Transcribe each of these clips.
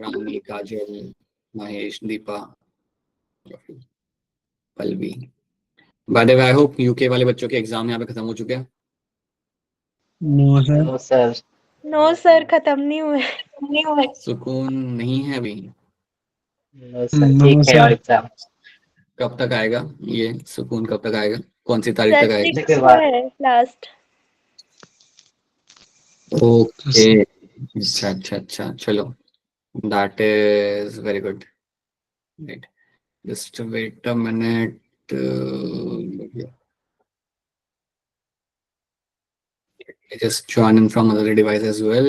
Rani, Kajal, Mahesh, Deepa, Pallavi. By the way I hope UK वाले बच्चों के एग्जाम यहाँ पे खत्म हो चुके हैं। No sir. No sir. No sir, खत्म नहीं हुए। सुकून नहीं है अभी। नो सर, एक है और एग्जाम। कब तक आएगा ये सुकून, कब तक आएगा, कौन सी तारीख तक आएगा? 6 को है लास्ट। ओके, अच्छा अच्छा अच्छा, चलो that is very good. Right, just wait a minute. Just join in from other device as well.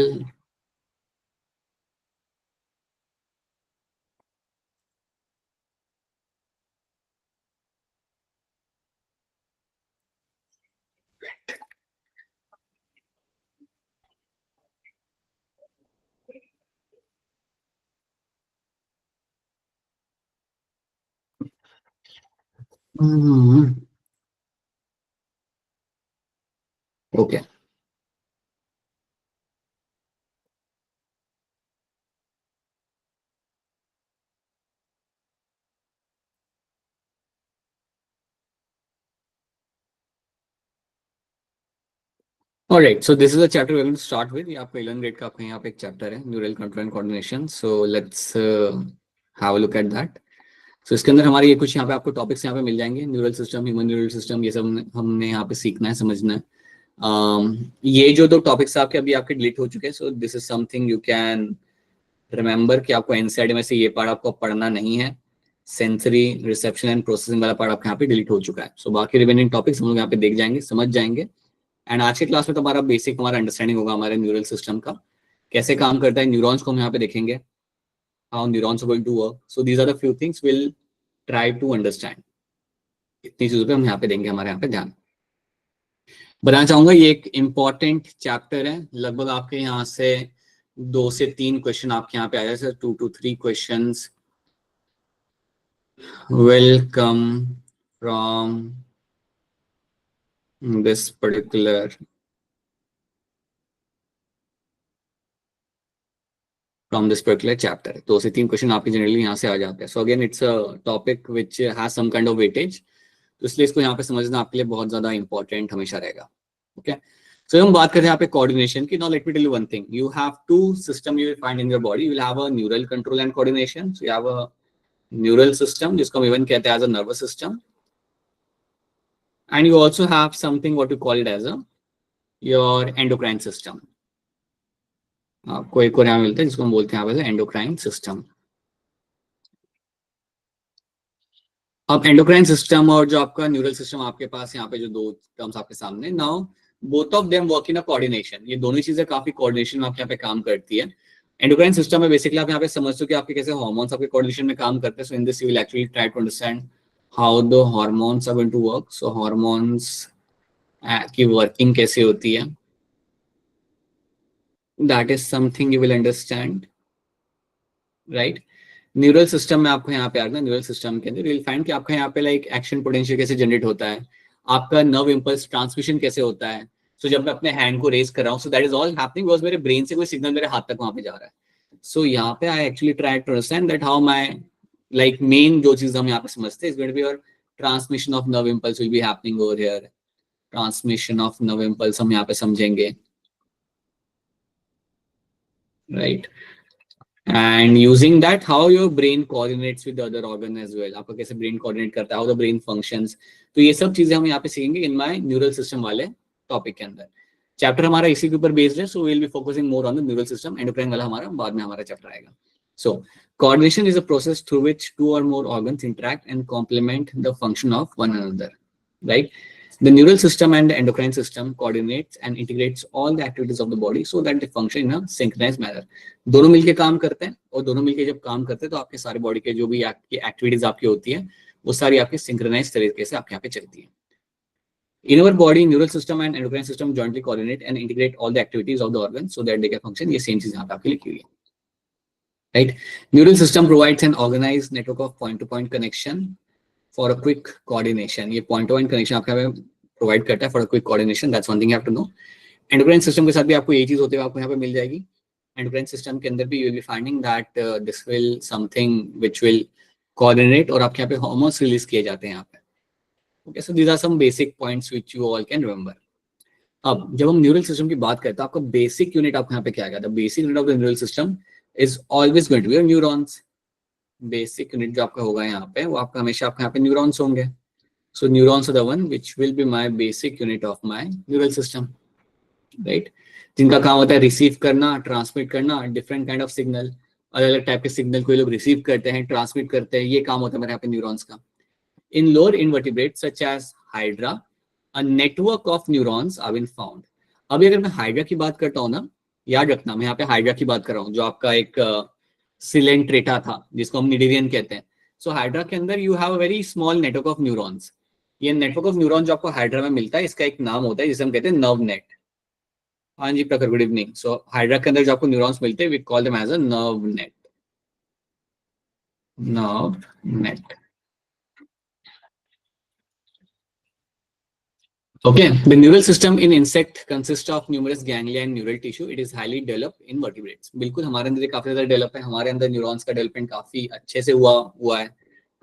Okay. All right, so this is a chapter we're going to start with. ये आपका 11th grade का आपका यहाँ पे एक chapter है, neural control and coordination. So let's have a look at that. So इसके अंदर हमारे ये कुछ यहाँ पे आपको टॉपिक्स यहाँ पे मिल जाएंगे. Neural system, human neural system, ये सब हमने यहाँ पे सीखना है, समझना है. ये जो दो टॉपिक्स आपके अभी आपके डिलीट हो चुके हैं. सो this is something you can remember कि आपको एनसीईआरटी में से ये पार्ट आपको पढ़ना नहीं है. सेंसरी रिसेप्शन एंड प्रोसेसिंग वाला पार्ट आपके यहाँ पे डिलीट हो चुका है. सो बाकी रिमेनिंग टॉपिक्स हम लोग यहाँ पे देख जाएंगे, समझ जाएंगे. एंड आज के क्लास में तो हमारा बेसिक हमारा अंडरस्टैंडिंग होगा हमारे न्यूरल सिस्टम का, कैसे काम करता है. न्यूरॉन्स को हम यहाँ पे देखेंगे, how neurons are going to work. So these are the few things will try to understand. इतनी चीजों पे हम यहाँ पे देंगे हमारे यहाँ पे ध्यान. बताना चाहूंगा ये एक इम्पॉर्टेंट चैप्टर है. लगभग आपके यहाँ से 2 से 3 क्वेश्चन आपके यहाँ पे आ जाए. 2 to 3 questions will come from this particular chapter. 2 से 3 क्वेश्चन आपके जनरली यहाँ से आ जाते हैं. So again it's a topic which has some kind of weightage, तो इसलिए इसको यहाँ पे समझना आपके लिए बहुत ज्यादा इंपॉर्टेंट हमेशा रहेगा. ओके, सो हम बात करते हैं यहाँ पे कोऑर्डिनेशन की. Now let me tell you one thing. You have two system you will find in your body. You will have a neural control and coordination. So you have a neural system जिसको हम even कहते हैं as a nervous system. And you also have something what you call it as a your endocrine system. आपको एक और यहाँ मिलता है जिसको हम बोलते हैं एंडोक्राइन सिस्टम. अब एंडोक्राइन सिस्टम और जो आपका न्यूरल सिस्टम आपके पास यहाँ पे जो दो टर्म्स आपके सामने. Now both of them work in a coordination. ये दोनों चीजें काफी कोऑर्डिनेशन में आपके यहाँ पे काम करती है. एंडोक्राइन सिस्टम में बेसिकली आप यहाँ पे समझते हो कि आपके कैसे हार्मोन्स आपके कोऑर्डिनेशन में काम करते हैं. So in this you will actually try to understand how the hormones are going to work. So hormones की वर्किंग कैसे होती है, that is something you will understand, right? Neural system में आपको यहाँ पे आना, न्यूरल सिस्टम के अंदर you'll find कि आपका यहाँ पे लाइक एक्शन पोटेंशियल कैसे जनरेट होता है, आपका नर्व इंपल्स ट्रांसमिशन कैसे होता है. सो जब मैं अपने हैंड को रेज कर रहा हूँ, सो that is all happening because मेरे ब्रेन से कोई सिग्नल मेरे हाथ तक वहां पे जा रहा है. सो यहाँ पे I actually try to understand that how my like main जो चीज हम यहाँ पे समझते हैं is going to be your transmission of nerve impulse will be happening over here. Transmission of nerve impulse हम यहाँ पे समझेंगे, right? And using that how your brain coordinates with the other organ as well. आपका कैसे brain coordinate करता है, how the brain functions. तो ये सब चीजें हम यहाँ पे सीखेंगे in my neural system वाले टॉपिक के अंदर. चैप्टर हमारा इसी के ऊपर बेस्ड है, so we'll be focusing more on the neural system. endocrine वाला हमारा बाद में हमारा चैप्टर आएगा. So coordination is a process through which 2 or more organs interact and complement the function of one another, right? The neural system and the endocrine system coordinates and integrates all the activities of the body so that they function in a synchronized manner. दोनों मिलके काम करते हैं और दोनों मिलके जब काम करते हैं तो आपके सारे बॉडी के जो भी आपकी एक्टिविटीज आपकी होती है वो सारी आपकी सिंक्रोनाइज तरीके से आपके यहाँ पे चलती है. In our body, neural system and endocrine system jointly coordinate and integrate all the activities of the organs so that they can function. ये same चीज यहाँ पे आपके लिखी हुई है, right? Neural system provides an organized network of point-to-point connection for a quick coordination. ये point-to-point connection आपके यहाँ पे प्रोवाइड करता है for a quick coordination. That's one thing you have to know. Endocrine system के साथ भी आपको ये चीज होते हुए आपको यहाँ पे मिल जाएगी. एंडोक्राइन सिस्टम के अंदर भी you will be finding that this will something which will coordinate, और आपके यहाँ पे हार्मोन्स रिलीज किए जाते हैं यहाँ पे। Okay, so these are some basic points which you all can remember. अब जब हम न्यूरल सिस्टम की बात करते हैं, आपका बेसिक यूनिट आपको यहाँ पे क्या आएगा? The basic unit of the neural system is always going to be neurons. Basic unit जो आपका होगा यहाँ पे, वो आपका हमेशा आपके यहाँ पे न्यूरॉन्स होंगे। So neurons are the one which will be my basic unit of my neural system, right? जिनका काम होता है रिसीव करना, ट्रांसमिट करना, डिफरेंट काइंड ऑफ सिग्नल, अलग अलग टाइप के सिग्नल को ये लोग रिसीव करते हैं, ट्रांसमिट करते हैं, ये काम होता है मेरे यहाँ पे न्यूरॉन्स का। In lower invertebrates such as hydra, a network of neurons are been found. अभी अगर मैं हाइड्रा की बात करता हूँ ना, याद रखना मैं यहाँ पे हाइड्रा की बात कर रहा हूँ, जो आपका एक सिलेंट्रेटा था जिसको हम निडेरियन कहते हैं। सो हाइड्रा के अंदर you have a very small network of neurons. ये नेटवर्क ऑफ न्यूरॉन जो आपको हाइड्रा में मिलता है, इसका एक नाम होता है जिसे हम कहते हैं नर्व नेट। हाँ जी प्रखर, गुड इवनिंग। सो हाइड्रा के अंदर जो आपको न्यूरॉन्स मिलते हैं, we call them as a nerve net. Nerve net, okay. The neural system in insect consists of numerous ganglia and neural tissue. It is highly developed in vertebrates. बिल्कुल हमारे अंदर काफी ज्यादा डेवलप है, हमारे अंदर न्यूरॉन्स का डेवलपमेंट काफी अच्छे से हुआ है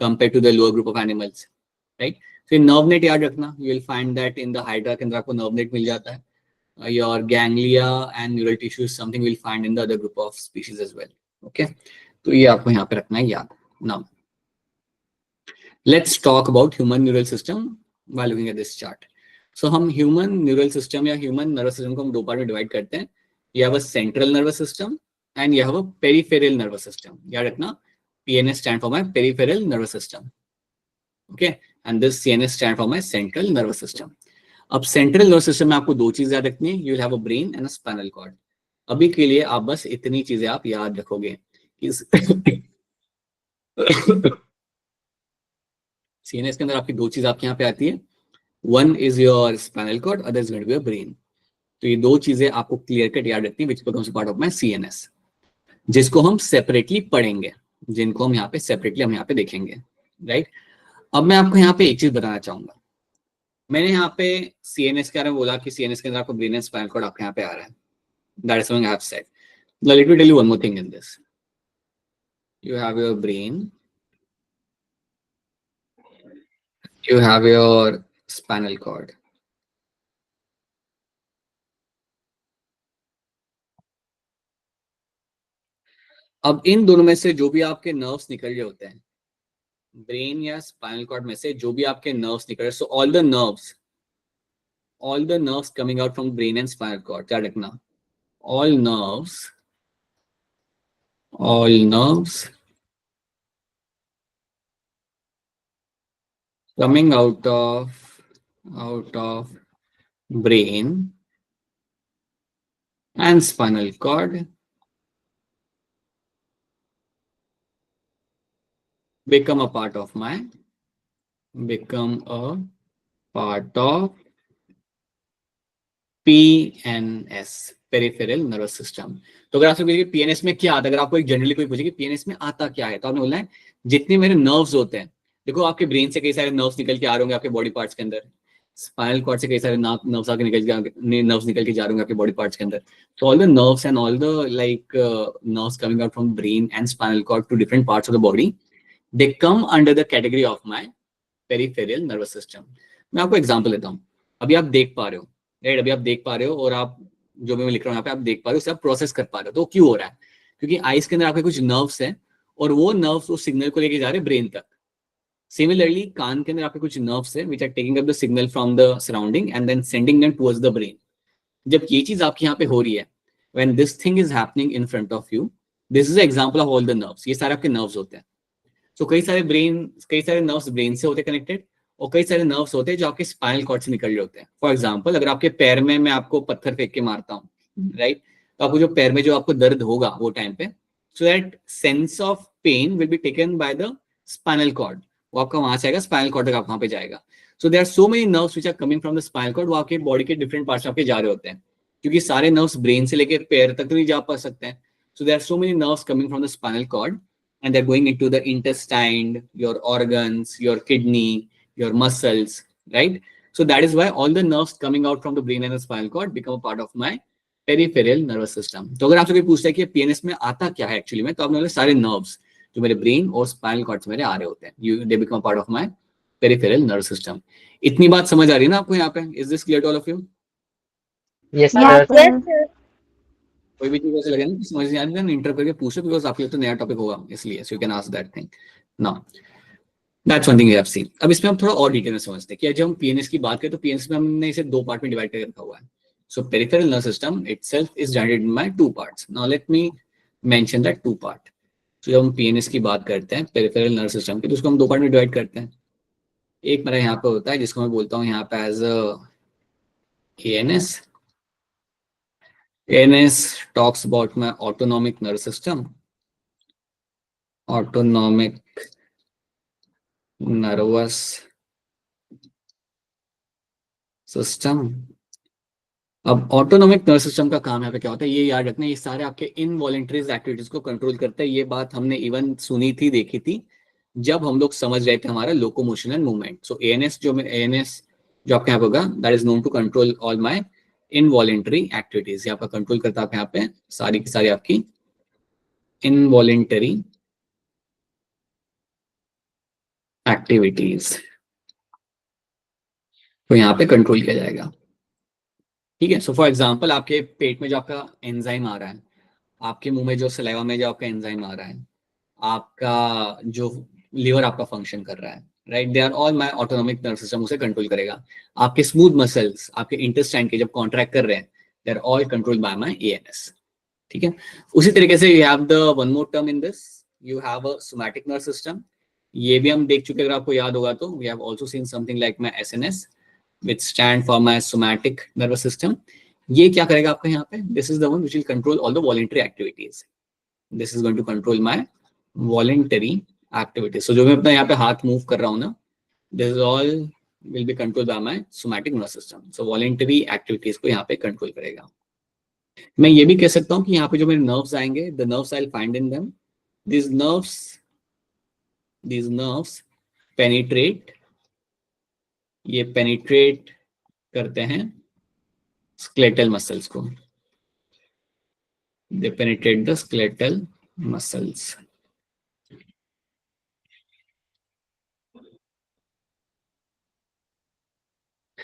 compare to the lower group of animals, right? तो नर्व नेट याद रखना, you will find that in the hydra के अंदर आपको नर्व नेट मिल जाता है। Your ganglia and neural tissue is something will find in the other group of species as well, okay? तो ये आपको यहाँ पे रखना है याद। Now let's talk about human neural system while looking at this chart. सो हम ह्यूमन न्यूरल सिस्टम या ह्यूमन नर्वस सिस्टम को हम दो पार्ट में डिवाइड करते हैं। You have a central nervous system and you have a peripheral nervous system. याद रखना, PNS stand for my peripheral nervous system, okay, and this CNS stand for my central nervous system. अब central nervous system में आपको दो चीजें याद रखनी है, you will have a brain and a spinal cord. अभी के लिए आप बस इतनी चीजें आप याद रखोगे कि CNS के अंदर आपकी दो चीज आपके यहाँ पे आती है, one is your spinal cord, other is going to be your brain. तो ये दो चीजें आपको क्लियर कट याद रखनी है, which becomes part of my CNS, जिसको हम सेपरेटली पढ़ेंगे, जिनको हम यहाँ पे सेपरेटली हम यहाँ पे देखेंगे, राइट? अब मैं आपको यहाँ पे एक चीज बताना चाहूंगा। मैंने यहाँ पे CNS के बारे में बोला कि CNS के अंदर आपको ब्रेन एंड स्पाइनल कॉर्ड आपके यहाँ पे आ रहा है, that is something I have said. Now let me tell you one more thing in this. You have your brain, you have your spinal cord. अब इन दोनों में से जो भी आपके नर्व्स निकल रहे होते हैं, ब्रेन या स्पाइनल कॉर्ड में से जो भी आपके नर्व्स निकल रहे, so all the nerves coming out from brain and spinal cord, क्या रखना, all nerves coming out of brain and spinal cord become a part of PNS, peripheral nervous system. तो अगर आपसे पूछे PNS में क्या आता है, अगर आपको एक जनरली कोई पूछे कि PNS में आता क्या है, तो आपने बोलना है जितने मेरे नर्व्स होते हैं। देखो आपके ब्रेन से कई सारे नर्व्स निकल के आ रहे होंगे आपके बॉडी पार्ट्स के अंदर, स्पाइनल कॉर्ड से कई सारे नर्व्स आके निकल के जा रहे होंगे आपके बॉडी पार्ट्स के अंदर। तो all the nerves and all the like nerves coming out from brain and spinal cord to different parts of the body, they come under the category of my peripheral nervous system. मैं आपको example देता हूँ। अभी आप देख पा रहे हो, राइट? अभी आप देख पा रहे हो और आप जो भी मैं लिख रहा हूँ यहाँ पे आप देख पा रहे हो, उसे आप प्रोसेस कर पा रहे हो। तो क्यों हो रहा है? क्योंकि आईज के अंदर आपके कुछ नर्व्स हैं और वो नर्व्स उस सिग्नल को लेके जा रहे हैं ब्रेन तक। सिमिलरली कान के अंदर आपके कुछ नर्व्स हैं which are taking up the signal from the surrounding and then sending them towards the brain. जब ये चीज आपके यहाँ पे हो रही है, when this thing is happening in front of you, this is example of all the nerves. ये सारे आपके नर्व्स होते हैं। तो कई सारे नर्व्स ब्रेन से होते कनेक्टेड, और कई सारे नर्व्स होते हैं जो आपके स्पाइनल कॉर्ड से निकल रहे होते हैं। फॉर एग्जांपल, अगर आपके पैर में मैं आपको पत्थर फेंक के मारता हूँ, राइट, तो आपको जो पैर में जो आपको दर्द होगा वो टाइम पे, so that sense of pain will be taken by the spinal cord. वो आपका वहां से आएगा, स्पाइनल कॉर्ड तक आप वहां पे जाएगा। So there are so many nerves which are coming from the spinal cord. वो आपके बॉडी के डिफरेंट पार्ट्स में आपके जा रहे होते हैं, क्योंकि सारे नर्व्स ब्रेन से लेकर पैर तक तो नहीं जा पा सकते हैं। So there are so many nerves coming from the spinal cord and they're going into the intestine, your organs, your kidney, your muscles, right? So that is why all the nerves coming out from the brain and the spinal cord become a part of my peripheral nervous system. तो अगर आपसे कोई पूछता है कि PNS में आता क्या है एक्चुअली में, तो आपने बोले सारे नर्व्स जो मेरे ब्रेन और स्पाइनल कॉर्ड से मेरे आ रहे होते हैं, you they become part of my peripheral nervous system. इतनी बात समझ आ रही है ना आपको यहाँ पे? Is this clear to all of you? Yes, Yes, sir. sir. कोई भी चीज ऐसे लगे ना कि समझ नहीं आ रही ना, इंटर करके पूछो, बिकॉज आपके लिए तो नया टॉपिक होगा, इसलिए so you can ask that thing now. That's one thing we have seen. अब इसमें हम थोड़ा और डिटेल में समझते हैं कि जब हम पीएनएस की बात करें तो पीएनएस में हमने इसे दो पार्ट में डिवाइड करके रखा हुआ है। So peripheral nervous system itself is divided in my two parts. Now let me mention that two part. तो जब हम पीएनएस की बात करते हैं पेरिफेरल नर्वस सिस्टम की, तो उसको हम दो पार्ट में डिवाइड करते हैं। एक मेरा यहाँ पे होता है जिसको मैं बोलता हूँ यहाँ पे as ANS. ANS talks about my autonomic nervous system, autonomic nervous system. अब ऑटोनॉमिक नर्वस सिस्टम का काम यहाँ पे क्या होता है, ये याद रखना, ये सारे आपके इनवॉलेंटरी एक्टिविटीज को कंट्रोल करता है। ये बात हमने इवन सुनी थी, देखी थी, जब हम लोग समझ रहे थे हमारा locomotion and movement. So ANS जो आपके यहाँ होगा, that is known to control all my involuntary activities. ये आपका कंट्रोल करता है यहाँ पे सारी की सारी आपकी इनवॉलेंटरी एक्टिविटीज तो यहाँ पे कंट्रोल किया जाएगा। ठीक है। सो फॉर एग्जांपल आपके पेट में जो आपका एंजाइम आ रहा है, आपके मुंह में जो सलाइवा में जो आपका एंजाइम आ रहा है, आपका जो लिवर आपका फंक्शन कर रहा है, right, they are all my autonomic nervous system उसे कंट्रोल करेगा। आपके स्मूथ मसल्स आपके इंटेस्टाइन के जब कॉन्ट्रैक्ट कर रहे हैं, they are all controlled by my ANS. ठीक है। उसी तरीके से you have the one more term in this, you have a somatic nervous system. ये भी हम देख चुके, अगर आपको याद होगा तो we have also seen something like my SNS which stand for my somatic nervous system. ये क्या करेगा आपका यहाँ पे? This is the one which will control all the voluntary activities. This is going to control my voluntary activities. So जो मैं अपना यहाँ पे हाथ मूव कर रहा हूँ ना, this is all will be controlled by my somatic nervous system. So voluntary activities को यहाँ पे कंट्रोल करेगा। मैं ये भी कह सकता हूँ कि यहाँ पे जो मेरे nerves आएंगे, the nerves I'll find in them. These nerves penetrate, ये पेनिट्रेट करते हैं स्केलेटल मसल्स को, they penetrate the skeletal muscles.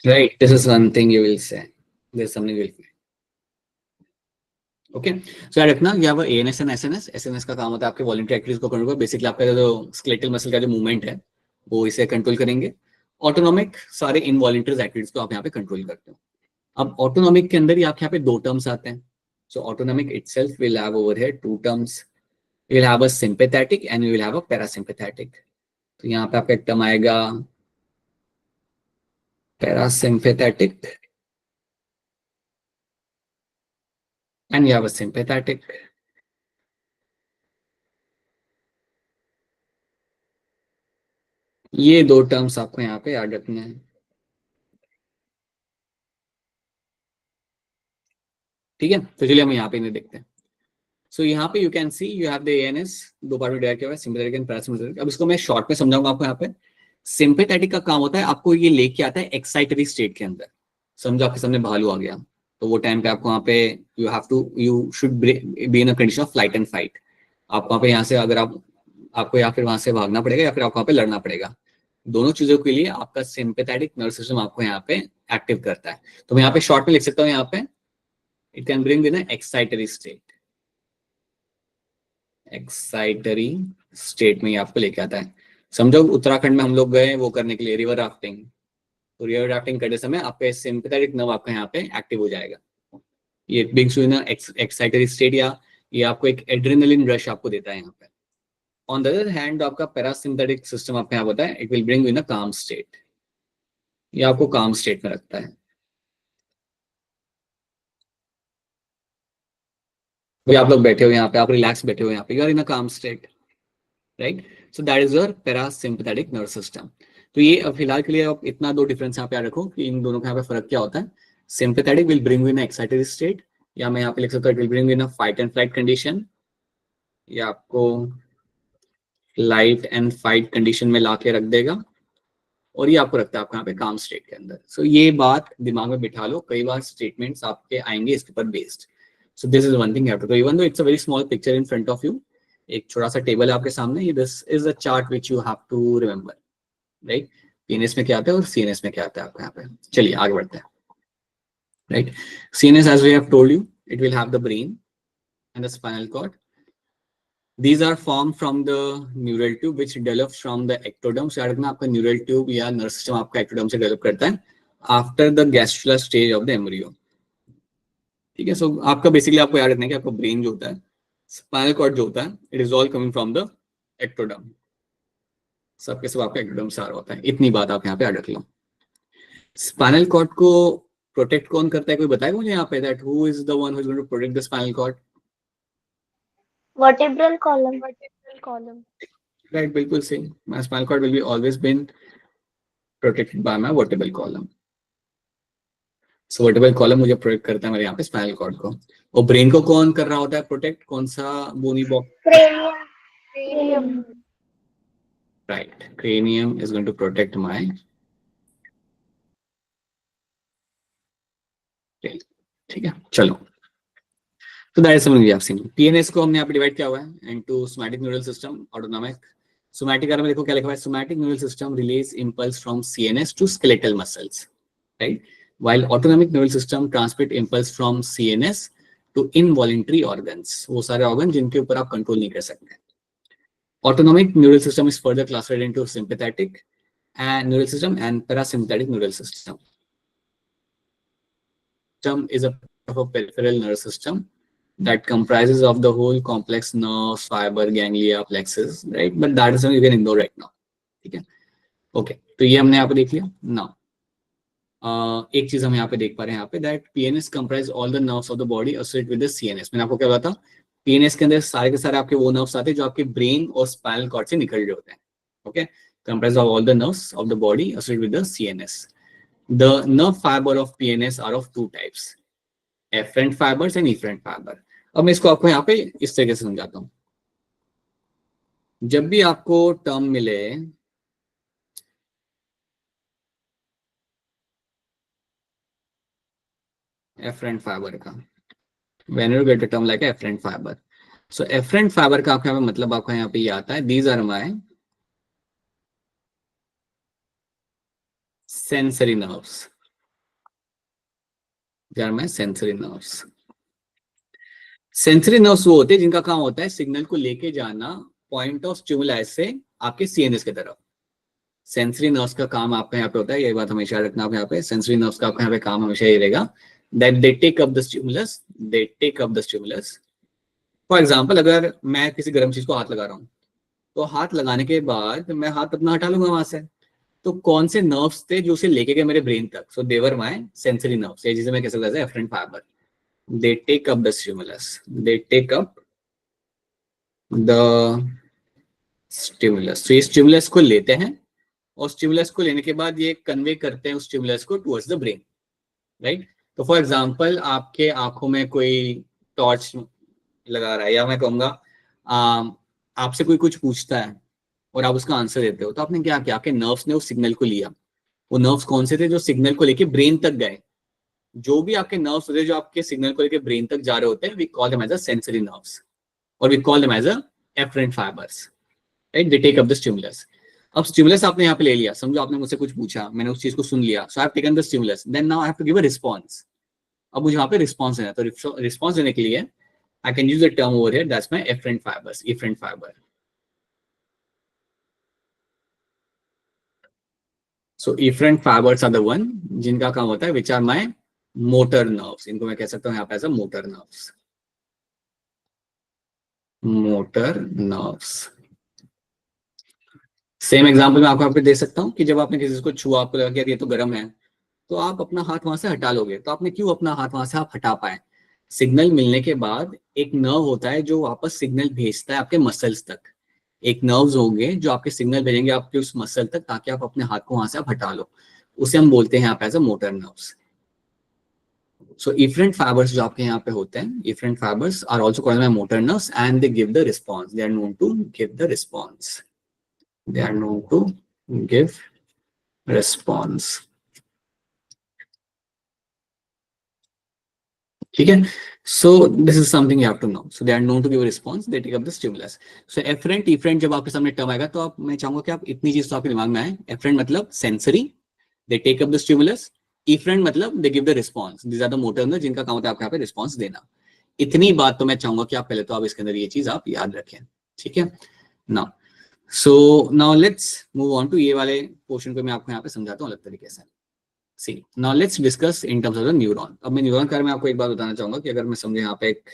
Right, this is one thing you will say, this something will okay. So याद रखना, ये आपका ANS and SNS, SNS का काम होता है आपके वॉलंटरी एक्टिविटीज को कंट्रोल कर, बेसिकली आपका जो स्केलेटल मसल का जो मूवमेंट है वो इसे कंट्रोल करेंगे। ऑटोनॉमिक सारे इनवॉलंटरी एक्टिविटीज को आप यहाँ पे कंट्रोल करते हो। अब ऑटोनॉमिक के अंदर ही आपके यहाँ पे दो टर्म्स आते हैं। So autonomic itself will have over here two terms, we will have a sympathetic and we will have a parasympathetic. तो यहाँ पे आपका एक टर्म आएगा parasympathetic and you have a sympathetic. ये दो टर्म्स आपको यहाँ पे याद रखने हैं। ठीक है, तो चलिए हम यहाँ पे इन्हें देखते हैं। सो यहाँ पे you can C you have the ANS, दो पार्ट में डिवाइड किया हुआ है, सिंपैथेटिक एंड पैरासिम्पैथेटिक। अब इसको मैं शॉर्ट में समझाऊंगा आपको। यहाँ पे सिंपैथेटिक का काम होता है आपको ये लेके आता है एक्साइटरी स्टेट के अंदर। समझो आपके सामने भालू आ गया, तो वो टाइम पे आपको वहाँ पे you should be in a condition of flight and fight. आप वहाँ पे यहाँ से अगर आपको या फिर वहां से भागना पड़ेगा या फिर आपको वहाँ पे लड़ना पड़ेगा। दोनों चीजों के लिए आपका सिंपैथेटिक नर्वस सिस्टम आपको यहाँ पे एक्टिव करता है। तो मैं यहाँ पे शॉर्ट में लिख सकता हूँ, यहाँ पे it can bring in excitatory state, excitatory state में आपको लेके आता है। समझो उत्तराखंड में हम लोग गए वो करने के लिए रिवर राफ्टिंग, तो रिवर राफ्टिंग करते समय आपका सिंपैथेटिक नर्व आपका यहाँ पे एक्टिव हो जाएगा। ये brings you in excitatory state, या ये आपको एक एड्रेनलिन रश आपको देता है यहाँ पे। ऑन द अदर हैंड आपका पैरासिम्पैथेटिक सिस्टम आपको यहाँ होता है, it will bring you in a calm state, ये आपको काम स्टेट में रखता है। भाई आप लोग बैठे हो यहाँ पे, आप रिलैक्स बैठे हो यहाँ पे, you are in a calm state, right. So that is your parasympathetic nervous system. तो ये फिलहाल के लिए आप इतना दो डिफरेंस यहाँ पे याद रखो कि इन दोनों का यहाँ पे फर्क क्या होता है। Sympathetic will bring you in excited state, या मैं यहाँ पे लिख सकता हूँ it will bring you in a fight and flight condition, या आपको फ्लाइट एंड फाइट कंडीशन में लाके रख देगा। और ये आपको रखता है आपको यहाँ पे काम स्टेट के अंदर। सो ये बात दिमाग में बिठा लो, कई बार स्टेटमेंट्स आपके आएंगे इसके ऊपर based. So this is one thing have to do, even though it's a very small picture in front of you, एक छोटा सा टेबल है आपके सामने, this is a chart which you have to remember, right. PNS में क्या आता है और सीएनएस में क्या आता है आपको यहाँ पे। चलिए आगे बढ़ते हैं, right. CNS as we have told you it will have the brain and the spinal cord. These are formed from the neural tube which develops from the ectoderm. So याद रखना आपका neural tube या nerve system आपका ectoderm से develop करता है after the gastrula stage of the embryo. ठीक है, so आपका basically आपको याद रखना है कि आपका brain जो होता है, spinal cord जो होता है, it is all coming from the ectoderm. सबके सब आपका ectoderm से आ रहा होता है, इतनी बात आप यहाँ पे याद रख लो। Spinal cord को protect कौन करता है, कोई बताएगा मुझे यहाँ पे that who is the one who is going to protect the spinal cord? Vertebral column. Right, बिल्कुल सही। My spinal cord will be always been protected by my vertebral column. So vertebral column मुझे protect करता है मेरे यहाँ पे spinal cord को। और ब्रेन को कौन कर रहा होता है प्रोटेक्ट, कौन सा bony box? Cranium. Right, cranium is going to protect my brain। ठीक है, चलो। तो that is something we have seen. PNS को हमने यहाँ पे डिवाइड किया हुआ है into somatic neural system, autonomic. Somatic में देखो क्या लिखा हुआ है, somatic neural system release impulse from CNS to skeletal muscles, right, while autonomic neural system transmit impulse from CNS to involuntary organs, वो सारे organ जिनके ऊपर आप कंट्रोल नहीं कर सकते। Autonomic neural system is further classified into sympathetic and neural system and parasympathetic neural system. System is a part of a peripheral nervous system that comprises of the whole complex nerves, fiber, ganglia, plexus, right? But that is something you can ignore right now. ठीक है, okay, तो ये हमने यहाँ पे देख लिया। Now एक चीज हम यहाँ पे देख पा रहे हैं यहाँ पे that PNS comprise all the nerves of the body associated with the CNS. मैंने आपको क्या बताया था, पीएनएस के अंदर सारे के सारे आपके वो नर्व्स आते हैं जो आपके ब्रेन और स्पाइनल कॉर्ड से निकल रहे होते हैं। Okay, comprise of all the nerves of the body associated with the CNS. The nerve fiber of PNS are of two types, afferent fibers and efferent fiber. अब मैं इसको आपको यहाँ पे इस तरीके से समझाता हूँ। जब भी आपको टर्म मिले efferent fiber का, when you get a term like efferent fiber, so efferent fiber का आपका मतलब आपका यहाँ पे ये आता है, these are my sensory nerves, they are my sensory nerves. sensory nerves वो होते हैं जिनका काम होता है सिग्नल को लेके जाना पॉइंट ऑफ स्टिमुलाई से आपके सीएनएस की तरफ। सेंसरी नर्व्स का काम आपका यहाँ पे होता है, ये बात हमेशा रखना आप यहाँ पे, सेंसरी नर्व्स का आपका यहाँ पे काम हमेशा ये रहेगा that they take up the stimulus, For example, अगर मैं किसी गर्म चीज को हाथ लगा रहा हूँ तो हाथ लगाने के बाद मैं हाथ अपना हटा लूंगा वहां से, तो कौन से नर्व्स थे जो उसे लेके गए मेरे ब्रेन तक, so they're my sensory nerves. ये जिसे मैं कह सकता हूं afferent fiber, they take up the stimulus, तो ये स्टिमुलस को लेते हैं और स्टिमुलस को लेने के बाद ये कन्वे करते हैं उस स्टिमुलस को टुवर्ड्स द ब्रेन, राइट। तो फॉर एग्जांपल आपके आंखों में कोई टॉर्च लगा रहा है, या मैं कहूंगा आपसे कोई कुछ पूछता है और आप उसका आंसर देते हो, तो आपने क्या किया, आपके नर्व्स ने उस सिग्नल को लिया। वो नर्व्स कौन से थे जो सिग्नल को लेके ब्रेन तक गए। जो भी आपके नर्व्स होते हैं जो आपके सिग्नल को लेके ब्रेन तक जा रहे होते हैं, we call them as a sensory nerves और we call them as a afferent fibres, right. They take up the stimulus. अब स्टिमुलस आपने यहाँ पे ले लिया, समझो आपने मुझसे कुछ पूछा, मैंने उस चीज को सुन लिया, so I have taken the stimulus, then now I have to give a response. अब मुझे यहाँ पे रिस्पांस देना है, तो रिस्पांस देने के लिए I can use the term over here, that's my efferent fibers, efferent fiber. So efferent fibers are the one जिनका काम होता है which are my motor nerves. इनको मैं कह सकता हूँ यहाँ पे ऐसा motor nerves. Motor nerves. Same example मैं आपको यहाँ पे दे सकता हूँ कि जब आपने किसी को छुआ, आपको लगा कि ये तो गर्म है, तो आप अपना हाथ वहां से हटा लोगे। तो आपने क्यों अपना हाथ वहां से आप हटा पाए? सिग्नल मिलने के बाद एक नर्व होता है जो वापस सिग्नल भेजता है आपके मसल्स तक। एक नर्व्स होंगे जो आपके सिग्नल भेजेंगे आपके उस मसल तक ताकि आप अपने हाथ को वहां से आप हटा लो। उसे हम बोलते हैं यहाँ पे as a motor nerves. So efferent fibers जो आपके यहाँ पे होते हैं, efferent fibers are also called by motor nerves and they give the response, they are known to give the response, they are known to give response. ठीक है. So this is something you have to know. So they are known to give a response. They take up the stimulus. So efferent, efferent जब आपके सामने term आएगा तो आप, मैं चाहूंगा कि आप इतनी चीज तो आपके दिमाग में आए. efferent मतलब sensory, they take up the stimulus. efferent मतलब they give the response. These are the motor nerves जिनका काम होता है आपको यहाँ पे response देना. इतनी बात तो मैं चाहूंगा कि आप पहले तो आप इसके अंदर ये चीज आप याद रखें. ठीक है. Now let's move on to ये वाले पोर्शन को मैं आपको यहाँ पे समझाता हूँ अलग तरीके से. See, now let's discuss in terms of the neuron. अब मैं न्यूरॉन के बारे में आपको एक बात बताना चाहूंगा कि अगर मैं समझे यहाँ पे एक,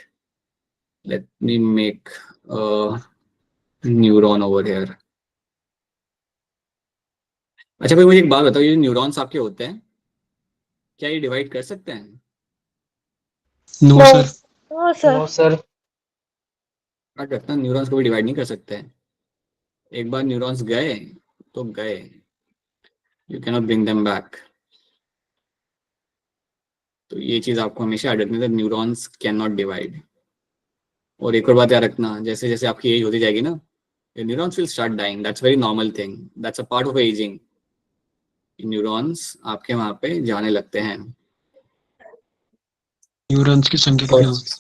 let me make a neuron over here. अच्छा भाई मुझे एक बात बताओ, ये न्यूरॉन्स आपके होते हैं क्या ये डिवाइड कर सकते हैं? No No. Sir. No, sir. No, sir. क्या करता है, न्यूरॉन्स को भी डिवाइड नहीं कर सकते हैं. एक बार न्यूरॉन्स गए तो गए, you can not bring them back. तो ये चीज आपको हमेशा याद रखनी है, न्यूरॉन्स कैन नॉट डिवाइड. और एक और बात याद रखना, जैसे जैसे आपकी एज होती जाएगी ना, neurons will start dying. That's very normal thing, that's a part of ageing. Neurons आपके वहां पे जाने लगते हैं. न्यूरॉन्स की संख्या कितनी होती है?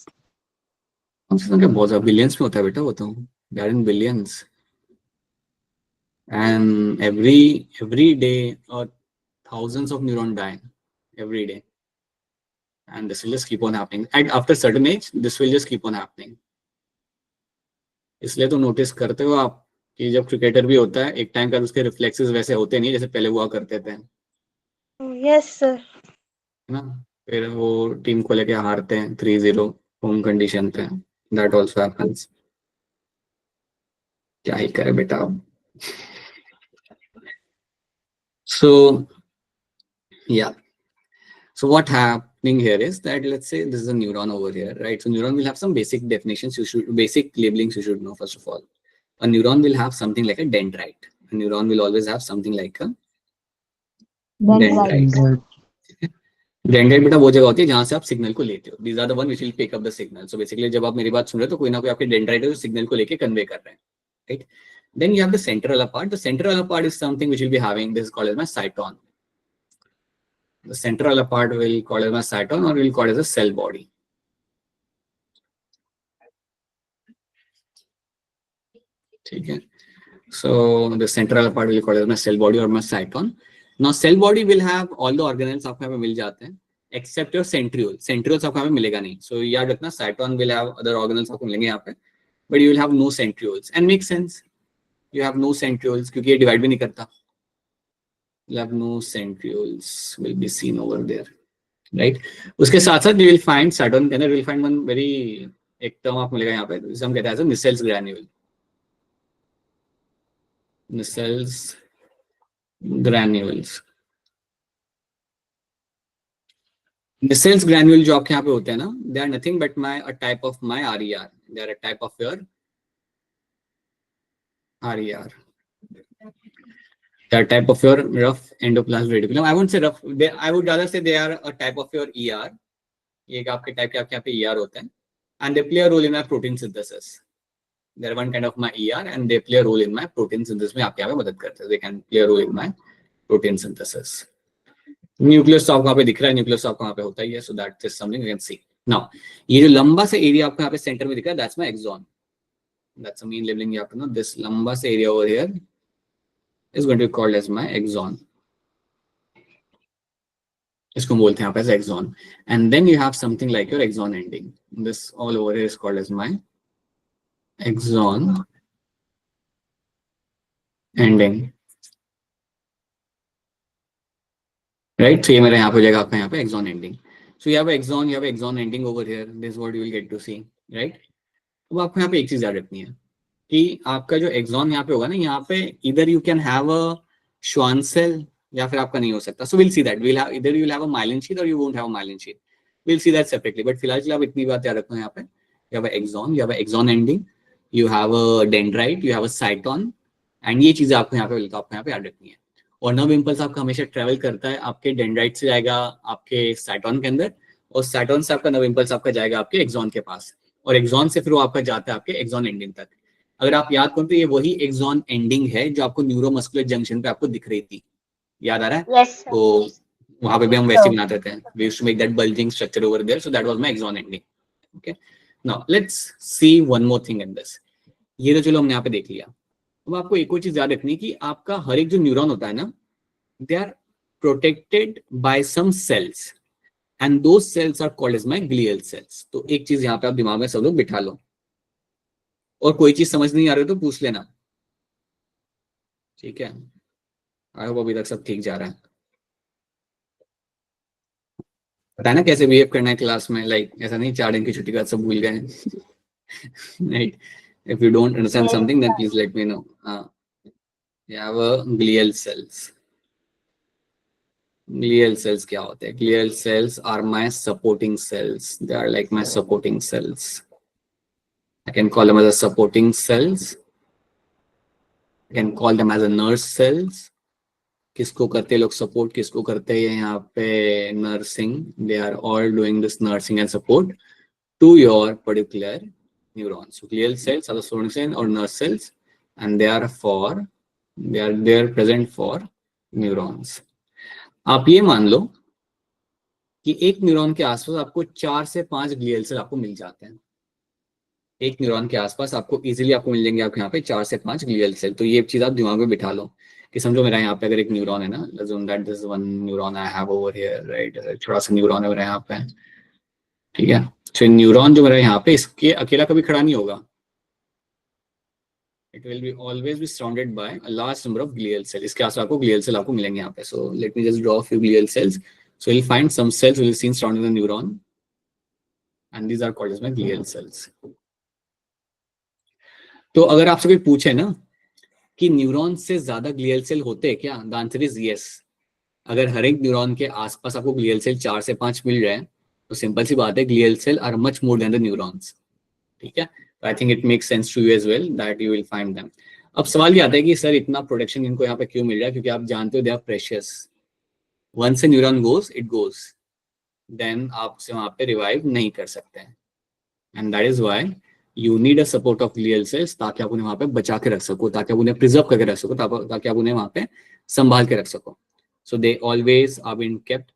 उनकी संख्या बहुत ज्यादा बिलियंस में होता है बेटा, वो तो they are in billions. And every day thousands of neurons die every day, and this will just keep on happening. And after certain age this will just keep on happening. इसलिए तो notice करते हो आप कि जब cricketer भी होता है एक टाइम का, उसके रिफ्लेक्सेस वैसे होते नहीं जैसे पहले हुआ करते थे, Yes, sir. है ना. फिर वो टीम को लेके हारते हैं 3-0 होम कंडीशन पे. That also happens. क्या ही करे बेटा अब. So yeah, so what happening here is that, let's say this is a neuron over here, right? So neuron will have some basic definitions, basic labelings you should know. First of all, a neuron will have something like a dendrite. A neuron will always have something like a dendrite. Dendrite बेटा वो जगह होती है जहां से आप signal को लेते हो. These are the one which will pick up the signal. So basically जब आप मेरी बात सुन रहे हो तो कोई ना कोई आपके dendrite है जो सिग्नल को लेके कन्वे कर रहे हैं, right? Then you have the central part. The central part is something which will be having, this is called as my cyton. The central part will call as my cyton, or will call as a cell body. ठीक है. So the central part will call as my cell body or my cyton. Now cell body will have all the organelles आपको यहाँ पे मिल जाते हैं except your centrioles. Centrioles आपको यहाँ पे मिलेगा नहीं. So याद रखना, cyton will have other organelles आपको मिलेंगे यहाँ पे, but you will have no centrioles. And makes sense. You have no centrioles क्योंकि ये divide भी नहीं करता. You have no centrioles will be seen over there, right? उसके साथ साथ you will find cyton के अंदर you will find one very, एक टर्म आपको मिलेगा यहाँ पे जिसे हम कहते हैं Nissel's granule. Nissel's granules. Nissel's granule जो आपके यहाँ पे होते हैं ना, they are nothing but a type of my RER. They are a type of your RER. They are type of your rough endoplasmic reticulum. I won't say rough. I would rather say they are a type of your ER. ये आपके type के आपके यहाँ पे ER होते हैं, and they play a role in my protein synthesis. They are one kind of my ER, and they play a role in my protein synthesis में आपके यहाँ पे मदद करते हैं. They can play a role in my protein synthesis. Nucleus आपको यहाँ पे दिख रहा है, न्यूक्लियस आपको यहाँ पे होता ही है. So that is something you can see. Now ये जो लंबा सा एरिया आपको यहाँ पे सेंटर में दिख रहा है, that's my axon. That's the main labeling you have to know. This लंबा सा area over here is going to be called as my axon. इसको बोलते हैं आप as axon. And then you have something like your axon ending. This all over here is called as my axon ending. Right? So ये मेरा यहाँ पे हो जाएगा आपका यहाँ पे axon ending. So you have axon, you have axon ending over here. This is what you will get to see, right? अब आपको यहाँ पे एक चीज याद रखनी है कि आपका जो axon यहाँ पे होगा ना, यहाँ पे either you can have a Schwann cell या फिर आपका नहीं हो सकता. So we'll see that. We'll have either you will have a myelin sheath or you won't have a myelin sheath. We'll see that separately. But फिलहाल के लिए आप इतनी बात याद रखना यहाँ पे. You have a axon, you have a axon ending, you have a dendrite, you have a cyton, and ये चीजें आपको यहाँ पे आपको यहाँ पे याद रखनी है. और नर्व इम्पल्स आपका हमेशा ट्रेवल करता है आपके डेंड्राइट से जाएगा आपके साइटोन के अंदर, और साइटोन से आपका नर्व इम्पल्स आपका जाएगा आपके एक्सॉन के पास, और एक्सॉन से फिर वो आपका जाता है आपके एक्सॉन एंडिंग तक. अगर आप याद करो तो ये वही एक्सॉन एंडिंग है जो आपको न्यूरोमस्कुलर जंक्शन पे आपको दिख रही थी. याद आ रहा है? Yes, sir. तो वहां पे भी हम वैसे बनाते थे, we used to make that bulging structure over there, so that was my axon ending. Okay, now let's see one more thing in this. ये तो चलो हमने यहाँ पे देख लिया। अब आपको एक और चीज याद रखनी कि आपका हर एक जो न्यूरॉन होता है ना, they are protected by some cells and those cells are called as my glial cells. तो एक चीज यहाँ पे आप दिमाग में सब लोग बिठा लो, और कोई चीज समझ नहीं आ रही तो पूछ लेना, ठीक है? आई होप अभी तक सब ठीक जा रहा है। पता है ना कैसे बिहेव करना है क्लास में, लाइक ऐसा नहीं 4 दिन की छुट्टी के बाद सब भूल गए। Right, if you don't understand something then please let me know. you have a glial cells. Glial cells क्या होते हैं? Glial cells are my supporting cells. They are like my supporting cells. I can call them as a supporting cells. I can call them as a nurse cells. किसको करते लोग support, किसको करते हैं यहाँ पे nursing? They are all doing this nursing and support to your particular neurons. So glial cells are the supporting cells or nurse cells, and they are present for neurons. आप ये मान लो कि एक न्यूरॉन के आसपास आपको 4 से 5 ग्लियल सेल आपको मिल जाते हैं। एक न्यूरॉन के आसपास आपको इजीली आपको मिल जाएंगे आपके यहाँ पे 4 से 5 ग्लियल सेल। तो ये चीज आप दिमाग में बिठा लो कि समझो मेरा यहाँ पे अगर एक न्यूरॉन है ना, assume that this is one neuron I have over here, right? छोटा सा न्यूरॉन है मेरा यहाँ पे, ठीक है? तो न्यूरॉन जो मेरा यहाँ पे, इसके अकेला कभी खड़ा नहीं होगा। It will be always be surrounded by a large number of glial cells. इसके आसपास आपको glial cell आपको मिलेंगे यहाँ पे। So let me just draw a few glial cells. So you'll find some cells will be seen surrounding the neuron, and these are called as my glial cells. तो अगर आपसे कोई पूछे ना कि न्यूरॉन से ज्यादा ग्लियल सेल होते हैं क्या, द आंसर इज यस। अगर हर एक न्यूरॉन के आसपास आपको ग्लियल सेल 4 से 5 मिल रहे हैं तो सिंपल सी बात है, glial cell are much more than the neurons, ठीक है? I think it makes sense to you as well that you will find them. अब सवाल ये आता है कि सर इतना प्रोटेक्शन इनको यहाँ पे क्यों मिल रहा है? क्योंकि आप जानते हो they are precious. Once a neuron goes it goes, then आपसे वहां पे रिवाइव नहीं कर सकते हैं, and that is why you need a support of glial cells, ताकि आप उन्हें वहां पे बचा के रख सको, ताकि आप उन्हें प्रिजर्व करके रख सको, ताकि आप उन्हें वहां पे संभाल के रख सको। So they always are being kept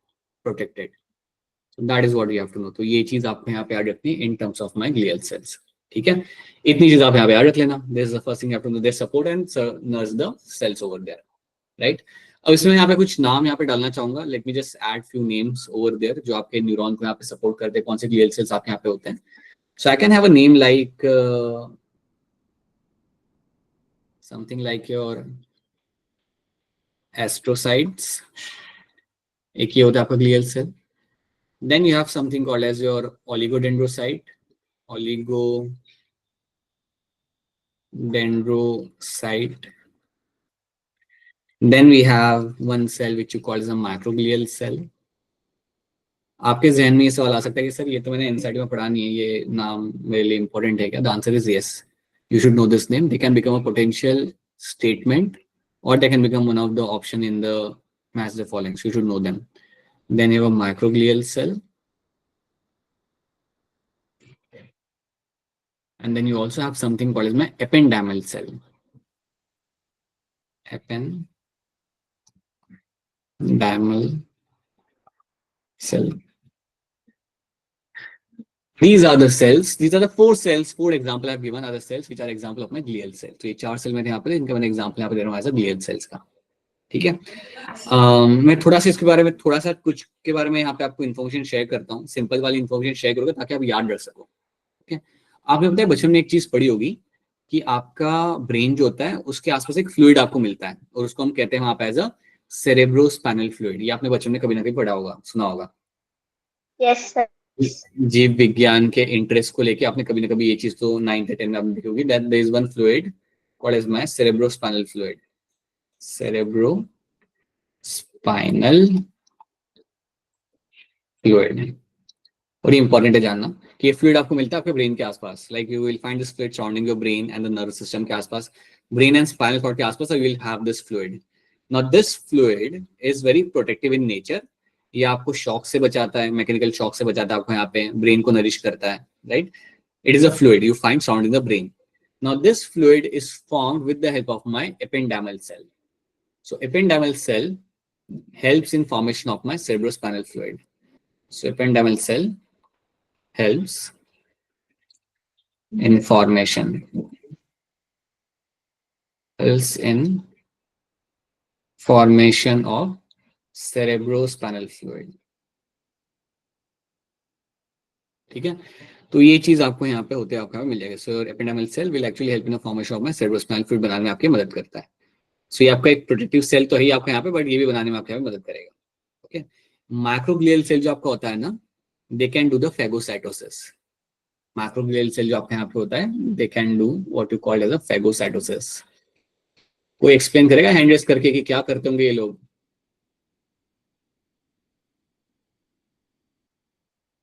protected. So that is what you have to know. तो ये चीज आपको यहाँ पे याद रखनी in terms of my glial cells, ठीक है? इतनी चीज आप यहाँ पे याद रख लेना। This is the first thing you have to know. They support and nurse the cells over there, right? अब इसमें यहाँ पे कुछ नाम यहाँ पे डालना चाहूंगा। Let me just add few names over there जो आपके न्यूरॉन को यहाँ पे सपोर्ट करते हैं, कौन से glial cells आपके यहाँ पे होते हैं। So I can have a name like something like your astrocytes. एक ये होता है आपका glial cell. Then you have something called as your oligodendrocyte. Oligodendrocyte. Then we have one cell which you call as a microglial cell. आपके जहन में ये सवाल आ सकता है कि सर ये तो मैंने एनसीईआरटी में पढ़ा नहीं है, ये नाम मेरे लिए इंपॉर्टेंट है क्या? The answer is yes, you should know this name. They can become a potential statement और they can become one of the option in the match the following, you should know them. Then you have a microglial cell, and then you also have something called as my ependymal cell. Ependymal cell. These are the cells. These are the 4 cells. 4 example I have given are the cells which are example of my glial cell. तो ये 4 cell मैंने यहाँ पे इनका मैंने example यहाँ पे दे रहा हूँ एज अ ग्लियल सेल्स का, ठीक है? मैं थोड़ा सा इसके बारे में थोड़ा सा कुछ के बारे में यहाँ पे आपको इन्फॉर्मेशन शेयर करता हूँ। सिंपल वाली इन्फॉर्मेशन शेयर करोगे ताकि आप याद रख सको, ठीक है? आपने पता है बचपन में एक चीज पढ़ी होगी कि आपका ब्रेन जो होता है उसके आसपास एक फ्लूइड आपको मिलता है और उसको हम कहते हैं वहां पे एज अ सेरेब्रोस्पाइनल फ्लूइड। ये आपने बचपन में कभी ना कभी पढ़ा होगा, सुना होगा। Yes, sir. जीव विज्ञान के इंटरेस्ट को लेके आपने कभी ना कभी ये चीज तो 9th 10th में आपने देखी होगी, that there is one fluid called as my cerebrospinal fluid. Cerebrospinal fluid, और ये इंपॉर्टेंट है जानना कि ये फ्लूइड आपको मिलता है आपके ब्रेन के आसपास। Like you will find this fluid surrounding your brain and the nervous system के आसपास, ब्रेन एंड स्पाइनल कॉर्ड के आसपास you will have this fluid. Now this fluid is very protective in nature. ये आपको shock से बचाता है, mechanical shock से बचाता है, आपको यहाँ पे ब्रेन को नरिश करता है, right? It is a fluid you find surrounding the brain. Now this fluid is formed with the help of my ependymal cell. So ependymal cell helps in formation of my cerebrospinal fluid. So ependymal cell helps in formation, of cerebrospinal fluid. ठीक है, तो ये चीज आपको यहाँ पे होते आपको मिल जाएगा. So ependymal cell will actually help in the formation of my cerebrospinal fluid बनाने में आपकी मदद करता है. सो ये आपका एक प्रोटेक्टिव सेल तो है आपको यहाँ पे, बट ये भी बनाने में आपकी मदद करेगा. ओके, माइक्रोग्लियल सेल जो आपका होता है ना, they can do the phagocytosis. Microglial cell जो आपके यहाँ पे होता है, they can do what you called as a phagocytosis. कोई एक्सप्लेन करेगा हैंड रेस करके कि क्या करते होंगे ये लोग?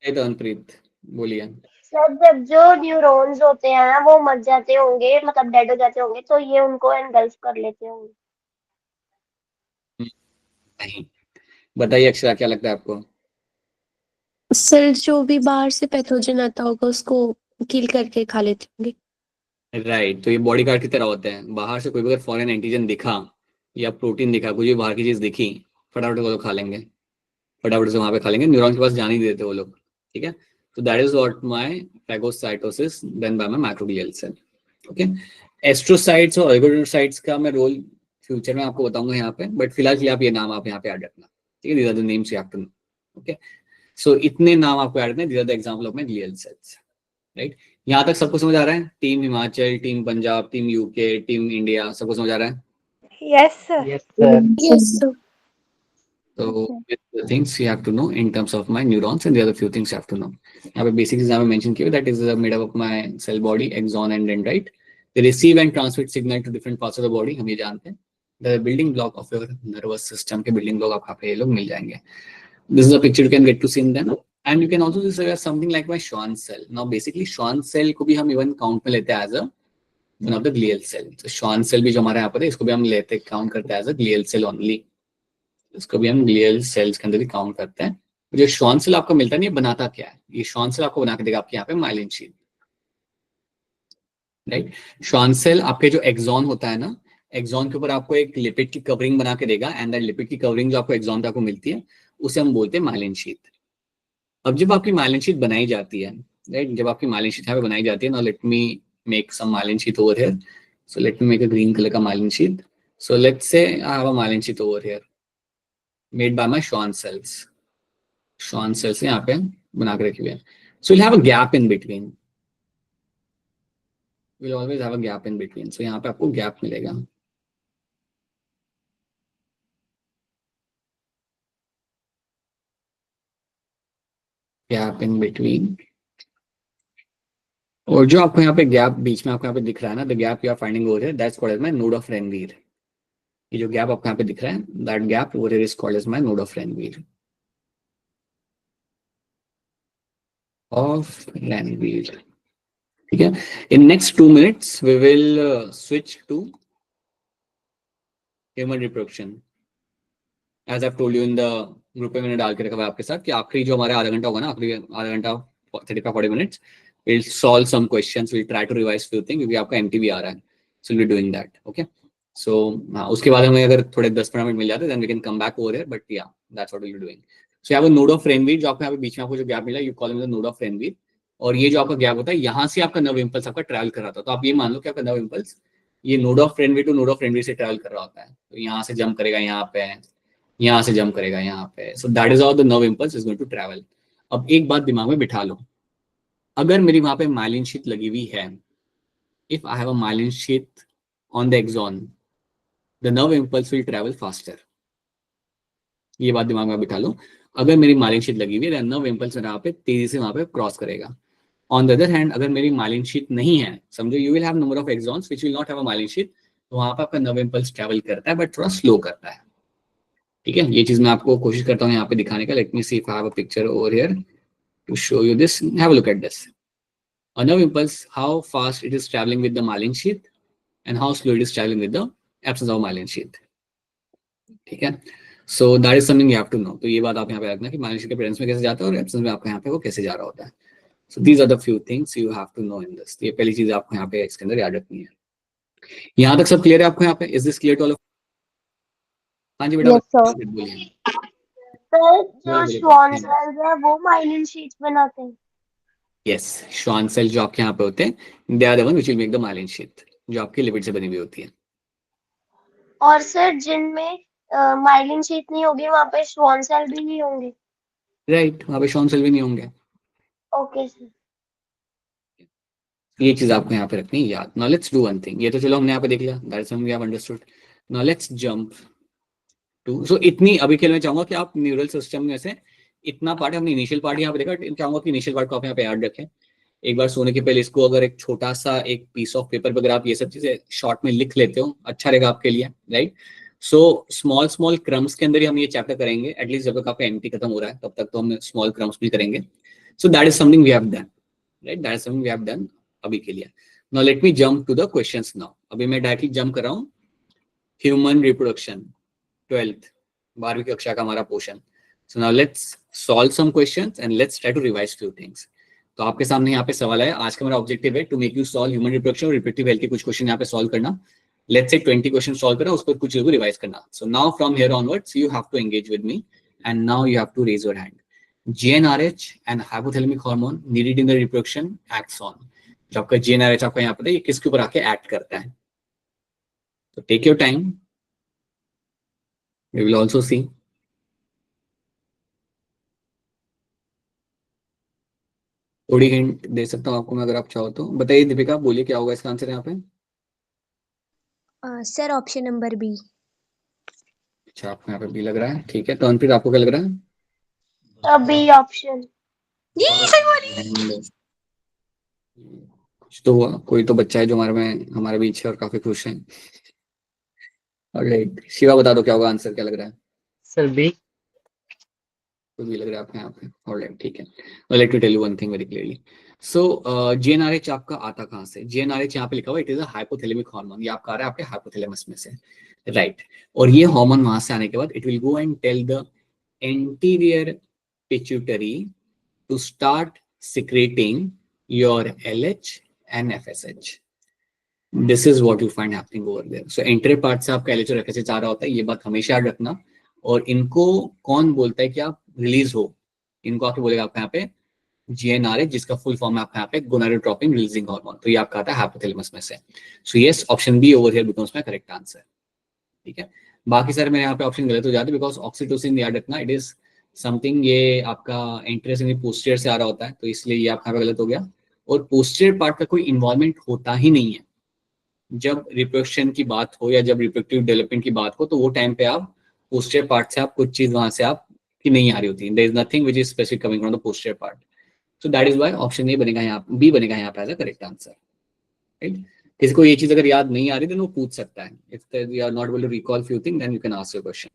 अनप्रीत बोलिए. सर जब जो न्यूरॉन्स होते हैं ना वो मर जाते होंगे, मतलब डेड हो जाते होंगे, तो ये उनको एनगल्फ कर लेते होंगे. नहीं, बताइए अक्षरा, क्या लगता है आपको? सेल जो भी बाहर से पैथोजन आता होगा उसको किल करके खा लेते होंगे. राइट, तो ये बॉडी गार्ड की तरह होते हैं. बाहर से कोई भी अगर फॉरेन एंटीजन दिखा या प्रोटीन दिखा, कुछ भी बाहर की चीज दिखी, फटाफट वो लोग खा लेंगे, फटाफट से वहां पे खा लेंगे. न्यूरॉन के पास जाने ही देते वो लोग. ठीक है, तो that is what my phagocytosis done by my microglial cell. Okay, astrocytes और ओलिगोडेंड्रोसाइट्स का मैं रोल फ्यूचर में आपको बताऊंगा यहाँ पे, बट फिलहाल के लिए आप ये नाम आप यहाँ पे ऐड रखना. ठीक है, these are the names you have to know. Okay, so इतने नाम आपको ऐड रखने, these are the example of my glial cells. Right, यहाँ तक सबको समझ आ रहा है? Team Himachal, team Punjab, team UK, team India, सबको समझ आ रहा है? Yes sir. Yes, sir. Yes, sir. So the things you have to know in terms of my neurons, and the other few things you have to know. यहाँ पे basic चीज़ मैं mention किया, that is made up of my cell body, axon and dendrite. They receive and transmit signal to different parts of the body. हम ये जानते हैं. The building block of your nervous system के building block आपको यहाँ पे ये लोग मिल जाएंगे. This is a picture you can get to see in them, and you can also see something like my Schwann cell. Now basically Schwann cell को भी हम even count में लेते हैं as a one of the glial cell. So Schwann cell भी जो हमारे यहाँ पर है, इसको भी हम लेते count करते हैं as a glial cell only. इसको भी हम ग्लियल सेल्स के अंदर ही काउंट करते हैं. जो श्वान सेल आपको मिलता है, ये बनाता क्या है? ये श्वान सेल आपको बना के देगा आपके यहाँ पे myelin sheet. Right, Schwann cell आपके जो एक्सॉन होता है ना, एक्सॉन के ऊपर आपको एक लिपिड की कवरिंग बना के देगा, एंड दैट लिपिड की कवरिंग जो आपको एक्सॉन पे आपको मिलती है, उसे हम बोलते हैं माइलिन शीट. अब जब आपकी माइलिन शीट बनाई जाती है, राइट, जब आपकी माइलिन शीट यहाँ पे बनाई जाती है, now let me make some myelin sheet over here. So let me make a green colour का myelin sheet. So let's say I have a myelin sheet over here made by my Schwann cells. Schwann cells यहाँ पे बना के रखे हुए हैं. So we'll have a gap in between. We'll always have a gap in between. So यहाँ पे आपको gap मिलेगा. Gap in between. और जो आपको यहाँ पे gap बीच में आपको यहाँ पे दिख रहा है ना, the gap you are finding over here, that's called as my node of Renvir. ये जो gap आपको यहाँ पे दिख रहा है, that gap over here is called as my node of Renvir. Of Renvir. ठीक है, in next 2 minutes we will switch to human reproduction. As I've told you in the group पे मैंने डाल के रखा हुआ है आपके साथ कि आखिरी जो हमारे आधा घंटा होगा ना, आखिरी आधा घंटा 35-40 minutes, we'll solve some questions, we'll try to revise few things क्योंकि आपका MTV आ रहा है. So we'll be doing that. Okay. So हाँ, उसके बाद हमें अगर थोड़े 10-15 मिनट मिल जाते then we can come back over here. But yeah, that's what we'll be doing. So you have a node of Renvir जो आपको यहाँ पे बीच में आपको जो गैप मिला, you call him the node of Renvir. और ये जो आपका गैप होता है, यहाँ से आपका नर्व इम्पल्स आपका ट्रैवल कर रहा था. तो आप ये मान लो कि आपका नर्व इम्पल्स ये node of Renvir to node of Renvir से ट्रैवल कर रहा होता है. तो यहाँ से जंप करेगा यहाँ पे, यहाँ से जंप करेगा यहाँ पे. So that is how the nerve impulse is going to travel. अब एक बात दिमाग में बिठा लो, अगर मेरी वहां पे माइलिन शीट लगी हुई है, if I have a myelin sheet on the axon, the nerve impulse will travel faster. ये बात दिमाग में बिठा लो, अगर मेरी माइलिन शीट लगी हुई है, नर्व इम्पल्स वहां पे तेजी से वहां पे क्रॉस करेगा. ऑन द अदर हैंड, अगर मेरी माइलिन शीट नहीं है, समझो you will have number of axons which will not have a myelin sheath, तो वहां पे आपका नर्व इम्पल्स ट्रैवल करता है बट थोड़ा स्लो करता है. ठीक है, ये चीज मैं आपको कोशिश करता हूँ यहाँ पे दिखाने का. Let me see if I have a picture over here to show you this. Have a look at this. A nerve impulse, how fast it is traveling with the myelin sheath and how slow it is traveling with the absence of myelin sheath. ठीक है, so that is something you have to know. तो ये बात आप यहाँ पे रखना कि myelin sheath के प्रेजेंस में कैसे जाता है और एब्सेंस में आपको यहाँ पे वो कैसे जा रहा होता है. So these are the few things you have to know in this. ये पहली चीज आपको यहाँ पे इसके अंदर याद रखनी है. यहाँ तक सब क्लियर है आपको यहाँ पे? Is this clear to all of हाँ जी बेटा, यस सर। बोलिए। सर जो बोलिए श्वान बेटा। सेल्स है वो माइलिन शीट्स बनाते हैं। यस, श्वान सेल जो आपके यहाँ पे होते हैं, they are the one which will make the myelin sheath, जो आपकी लिपिड से बनी हुई होती है। और सर जिनमें माइलिन शीट नहीं होगी वहां पे श्वान सेल भी नहीं होंगे। राइट, वहाँ पे श्वान सेल भी नहीं होंगे। Okay sir. ये चीज आपको यहाँ पे रखनी है याद। Now let's do one thing. ये तो चलो हमने यहाँ पे देख लिया, that is something we have understood. Now let's jump to, so इतनी अभी के लिए मैं चाहूंगा कि आप न्यूरल सिस्टम में से इतना पार्ट, हमने इनिशियल पार्ट यहाँ पे देखा, चाहूंगा कि इनिशियल पार्ट को आप यहाँ पे याद रखें। एक बार सोने के पहले इसको अगर एक छोटा सा एक पीस ऑफ पेपर पर अगर आप ये सब चीजें शॉर्ट में लिख लेते हो, अच्छा रहेगा आपके लिए, right. So small small crumbs के अंदर ही हम ये चैप्टर करेंगे, एटलीस्ट जब तक आपका एमटी खत्म हो रहा है तब तक तो हम स्मॉल क्रम्स भी करेंगे। So that is something we have done, right, that is something we have done अभी के लिए। Now let me jump to the questions now. अभी मैं डायरेक्टली जंप कर रहा हूँ ह्यूमन रिप्रोडक्शन, 12th 12वीं कक्षा का हमारा portion. So now let's solve some questions and let's try to revise few things. तो आपके सामने यहाँ पे सवाल है, आज का मेरा ऑब्जेक्टिव है to make you solve human reproduction और रिप्रोडक्टिव हेल्थ के कुछ क्वेश्चन यहाँ पे सॉल्व करना। लेट्स से 20 क्वेश्चन सॉल्व करना, उस पर कुछ चीजों को रिवाइज करना। So now from here onwards you have to engage with me and now you have to raise your hand. GnRH and hypothalamic hormone needed in the reproduction acts on. जो आपका GnRH आपका यहाँ पे ये किसके ऊपर आके एक्ट करता है? तो take your time, we will also see. थोड़ी हिंट दे सकता हूँ आपको मैं अगर आप चाहो तो। बताइए दीपिका, बोलिए क्या होगा इसका आंसर यहाँ पे? Sir option number B. अच्छा, आपको यहाँ पे बी लग रहा है, ठीक है। तो अनप्रीत आपको क्या लग रहा है? B option. कुछ तो हुआ, कोई तो बच्चा है जो हमारे में हमारे बीच है और काफी खुश है। ऑलराइट, शिवा बता दो क्या होगा आंसर, क्या लग रहा है? Sir B. कुछ भी लग रहा है आपको यहाँ पे? ऑलराइट, ठीक है। Let me tell you one thing very clearly. So GnRH आपका आता कहाँ से? GnRH यहाँ पे लिखा हुआ it is a hypothalamic hormone. ये आपका आ रहा है आपके हाइपोथैलेमस में से, राइट। और ये हार्मोन वहां से आने के बाद it will go and tell the anterior pituitary to start secreting your LH and FSH. This is what you find happening over there. So anterior part से आपका LH और FSH आ रहा होता है, ये बात हमेशा याद रखना। और इनको कौन बोलता है कि आप रिलीज हो? इनको आके बोलेगा आपका यहाँ पे GnRH, जिसका फुल फॉर्म है आपका यहाँ पे गोनाडोट्रोपिन रिलीजिंग हार्मोन। तो ये आपका आता है हाइपोथैलेमस में से। So yes, option B over here becomes my correct answer, ठीक है। बाकी सारे मेरे यहाँ पे ऑप्शन गलत हो जाते हैं, बिकॉज ऑक्सीटोसिन याद रखना इट इज समथिंग, ये आपका एंटीरियर पोस्टीरियर से आ रहा होता है, तो इसलिए ये आपका गलत हो गया। और पोस्टीरियर पार्ट का कोई इन्वॉल्वमेंट होता ही नहीं है जब रिप्रोडक्शन की बात हो या जब रिप्रोडक्टिव डेवलपमेंट की बात हो। तो वो टाइम पे आप पोस्टीरियर पार्ट से आप कुछ चीज वहां से आप की नहीं आ रही होती, there is nothing which is specific coming from the posterior part. So that is why option A बनेगा यहाँ, बी बनेगा यहाँ पे as a correct answer, right. किसी को ये चीज अगर याद नहीं आ रही देन वो पूछ सकता है। If you are not able to recall few thing then you can ask your question.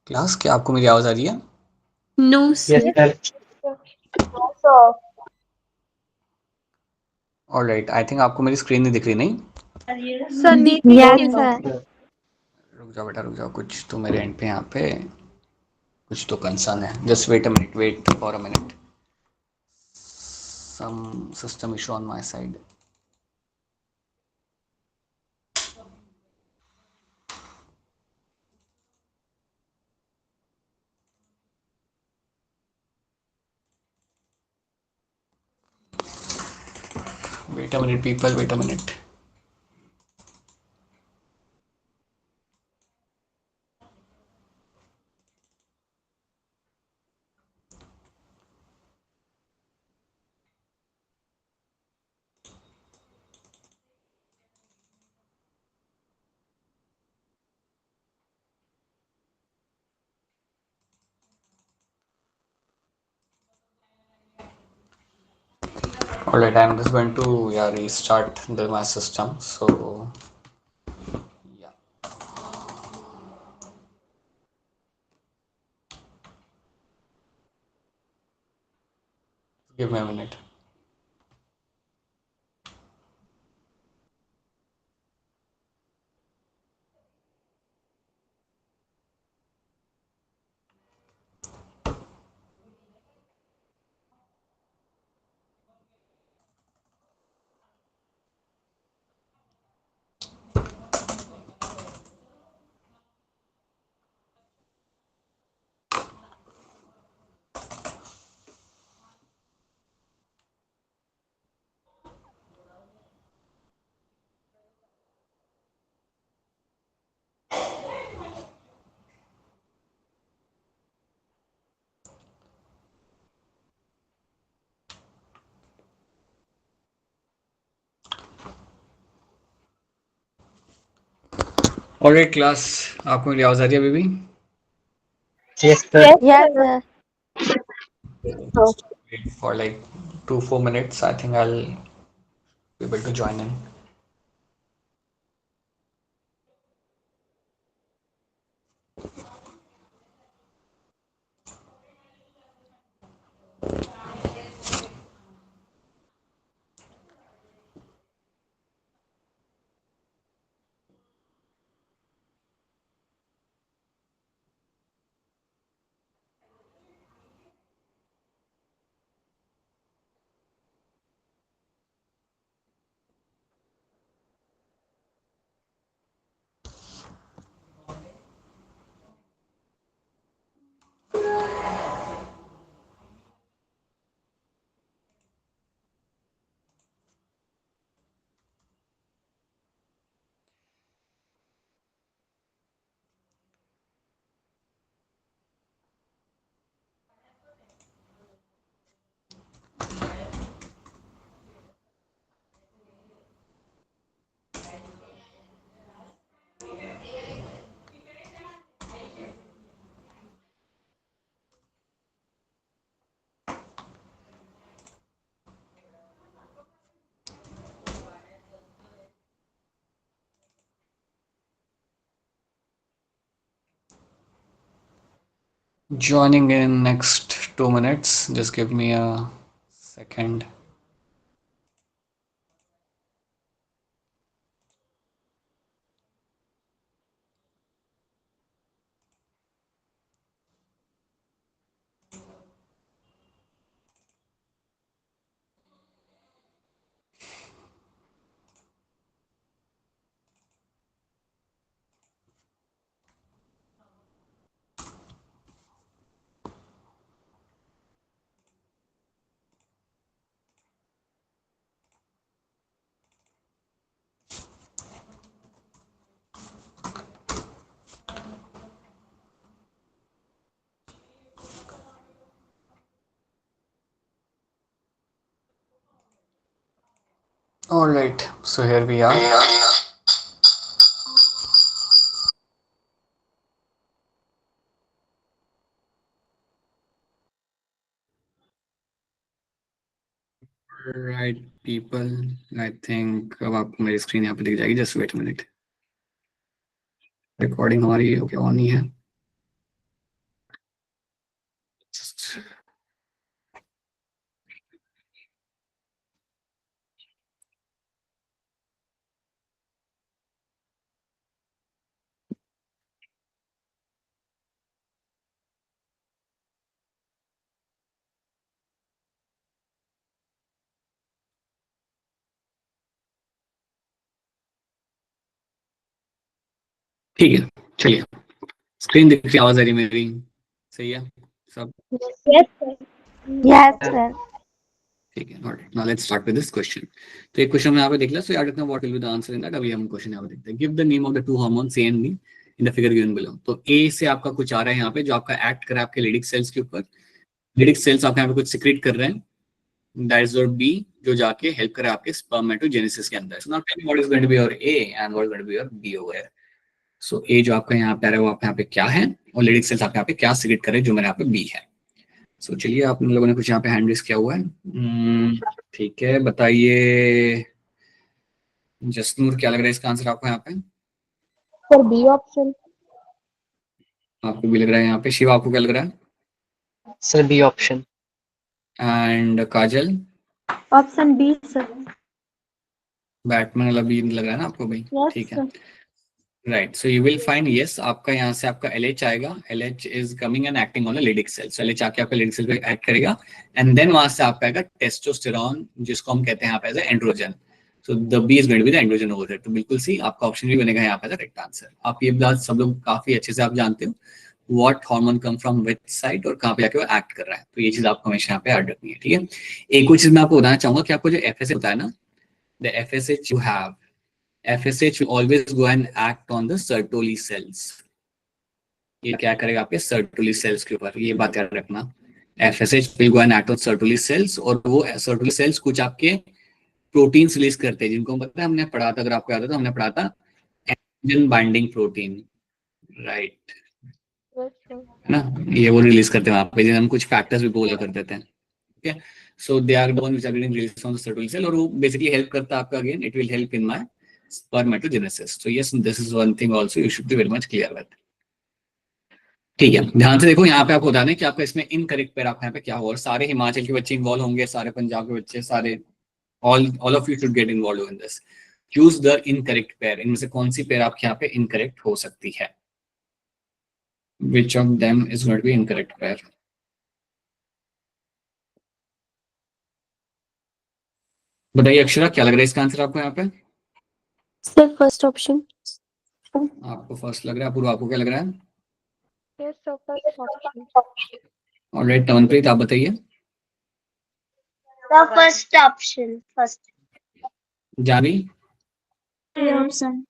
Class, क्या आपको मेरी आवाज आ रही है? No yes sir. Sir. So alright, I think आपको मेरी स्क्रीन नहीं दिख रही, नहीं? Sir net yes sir. रुक जाओ बेटा, रुक जाओ, कुछ तो मेरे एंड पे यहाँ पे कुछ तो कंसर्न है। Just wait a minute, wait for a minute, some system issue on my side. Wait a minute people, wait a minute. Alright, I'm just going to restart my system. So yeah. Give me a minute. Alright class, आपको मेरी आवाज आ रही है अभी भी? Yes, sir. Yes, sir. Wait for like 2-4 minutes. I think I'll be able to join in. Joining in next 2 minutes. Just give me a second. All right, so here we are. Right, people. I think अब आपको मेरी screen यहाँ पे दिख जाएगी. Just wait a minute. Recording हमारी okay on ही है. ठीक है, चलिए. स्क्रीन दिख रही है, आवाज आ रही है मेरी? सही है सब? Yes, sir. Yes, sir. ठीक है. Alright, now let's start with this question. तो एक क्वेश्चन में यहाँ पे देख लिया. सो याद रखना what will be the answer in that. अभी हम क्वेश्चन यहाँ पे देखते हैं. Give the name of the two hormones A and be in the figure given below. तो ए से आपका कुछ आ रहा है यहाँ पे जो आपका एक्ट कर रहा है आपके लेडिक सेल्स के ऊपर. लेडिक सेल्स आपके यहाँ पे कुछ सिक्रेट कर रहे हैं. दैट इज योर बी जो जाके हेल्प करे आपके स्पर्मेटोजेनेसिस के अंदर. So now tell me what is going to be your A and what is going to be your B over here. So A जो आपका यहाँ पे आ रहा है वो आपके यहाँ पे क्या है और लेडिक सेल्स आपके यहाँ पे क्या सिक्रेट करे जो मेरे यहाँ पे बी है. सो चलिए, आप लोगों ने कुछ यहाँ पे हैंड रेस किया हुआ है. ठीक है, बताइए जसनूर, क्या लग रहा है इसका आंसर आपको यहाँ पे? For B option. आपको भी लग रहा है यहाँ पे. शिवा, आपको क्या लग रहा है? Sir, B option. And Kajal, option B sir. Batman वाला भी लग रहा है ना आपको भाई? यस ठीक है, sir. Right. So you will find yes, आपका यहाँ से आपका LH आएगा. LH is coming and acting on the Leydig cell. So LH आके आपका लिडिक सेल पे एक्ट करेगा एंड देन वहां से आपका आएगा टेस्टोस्टेरॉन, जिसको हम कहते हैं यहाँ पे as androgen. So the B is going to be the androgen over there. तो बिल्कुल सी आपका ऑप्शन भी बनेगा यहाँ पे द करेक्ट आंसर. आप ये बात सब लोग काफी अच्छे से आप जानते हो, what hormone come from which side और कहाँ पे जाके वो एक्ट कर रहा है. तो ये चीज आपको हमेशा यहाँ पे याद रखनी है. ठीक है, एक और चीज मैं आपको बताना चाहूंगा कि आपको जो FSH होता है ना, the FSH you have, FSH will always go and act on the Sertoli cells. ये क्या करेगा आपके Sertoli cells के ऊपर, ये बात याद रखना. FSH will go and act on Sertoli cells, और वो Sertoli cells कुछ आपके प्रोटीन्स रिलीज करते हैं, जिनको पता है, हमने पढ़ा था, अगर आपको याद है तो हमने पढ़ा था एंटीजन बाइंडिंग प्रोटीन, राइट है ना. ये वो रिलीज करते हैं वहां पे, हम कुछ फैक्टर्स भी बोला करते थे. ठीक है, so they are the one which are getting released from the Sertoli cell, और वो बेसिकली हेल्प करता है आपका. Again it will help in my spermatogenesis. So yes, this is one thing also you should be very much clear with. ठीक है, ध्यान से देखो, यहाँ पे आपको बता दें कि आपका इसमें इनकरेक्ट पेयर आपका यहाँ पे क्या होगा. सारे हिमाचल के बच्चे इन्वॉल्व होंगे, सारे पंजाब के बच्चे, सारे all of you should get involved in this. Choose the incorrect pair. इनमें से कौन सी पेयर आपके यहाँ पे इनकरेक्ट हो सकती है? Which of them is going to be incorrect pair? बताइए अक्षरा, क्या लग रहा है इसका आंसर आपको यहाँ पे? Sir first option. आपको फर्स्ट लग रहा है, पूर्व आपको क्या लग रहा है? Yes sir first option. Alright, Tamanpreet आप बताइए. The first option, first. Jani, option.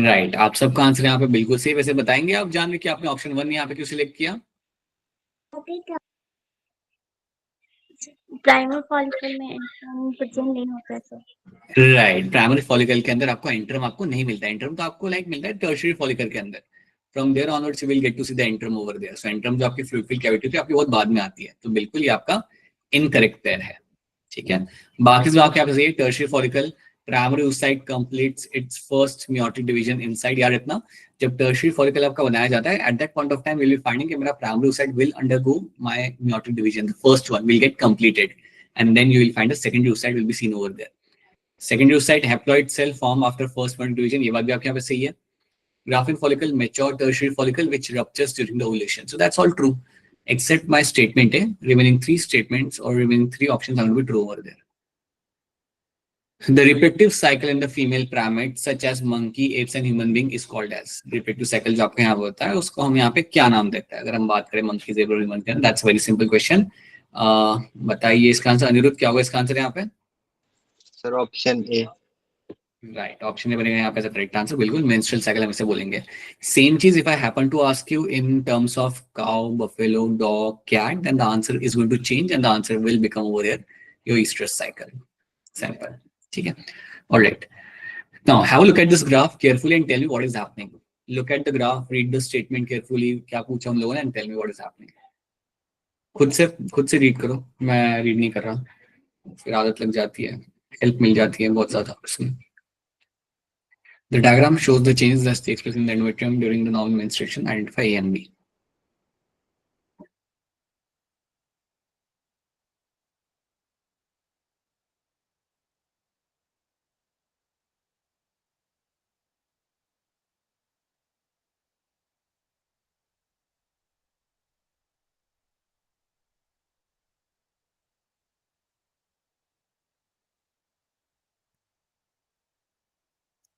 Right, आप सबका आंसर यहाँ पे बिल्कुल सही. वैसे बताएंगे आप जान कि आपने ऑप्शन 1 यहाँ पे क्यों सिलेक्ट किया? प्राइमरी फॉलिकल में इंटरम प्रेजेंट नहीं होता है सर। राइट, प्राइमरी फॉलिकल के अंदर आपको इंटरम आपको नहीं मिलता है. इंटरम तो आपको लाइक मिलता है टर्शियरी फॉलिकल के अंदर. From there onwards you will get to see the antrum over there. So antrum जो आपकी फ्लूइड कैविटी होती है आपकी बहुत बाद में आती है. तो बिल्कुल ये आपका इनकरेक्ट पेयर है. ठीक है, बाकी जो आपके यहाँ पे tertiary follicle, primary oocyte completes its first meiotic division inside. यार इतना, जब टर्शियरी फॉलिकल आपका बनाया जाता है, at that point of time we'll be finding कि मेरा primary oocyte will undergo my meiotic division. The first one will get completed and then you will find a secondary oocyte will be seen over there. Secondary oocyte haploid cell form after first meiotic division. ये बात भी आपके यहाँ पे सही है. Graphene follicle, mature tertiary follicle which ruptures during the ovulation. So that's all true except my statement A. Remaining 3 statements or remaining 3 options are going to be true over there. The reproductive cycle in the female primates such as monkey, apes and human being is called as. Reproductive cycle जो आपके यहाँ होता है उसको हम यहाँ पे क्या नाम देते हैं? अगर हम बात करें monkey, zebra और human के, that's very simple question. बताइए इसका आंसर. अनिरुद्ध क्या होगा इसका आंसर यहाँ पे? Sir option A. Right, option A बनेगा यहाँ पे करेक्ट आंसर. बिल्कुल, मेंस्ट्रुअल साइकिल हम इसे बोलेंगे. सेम चीज if I happen to ask you in terms of cow, buffalo, dog, cat, then the answer is going to change and the answer will become over here your estrous cycle. Simple. ठीक है, alright. Now have a look at this graph carefully and tell me what is happening. Look at the graph, read the statement carefully. क्या पूछा हम लोगों ने, and tell me what is happening. खुद से read करो, मैं रीड नहीं कर रहा, फिर आदत लग जाती है, हेल्प मिल जाती है बहुत ज्यादा उसमें. The diagram shows the changes that takes place in the endometrium during the normal menstruation. Identify A and B.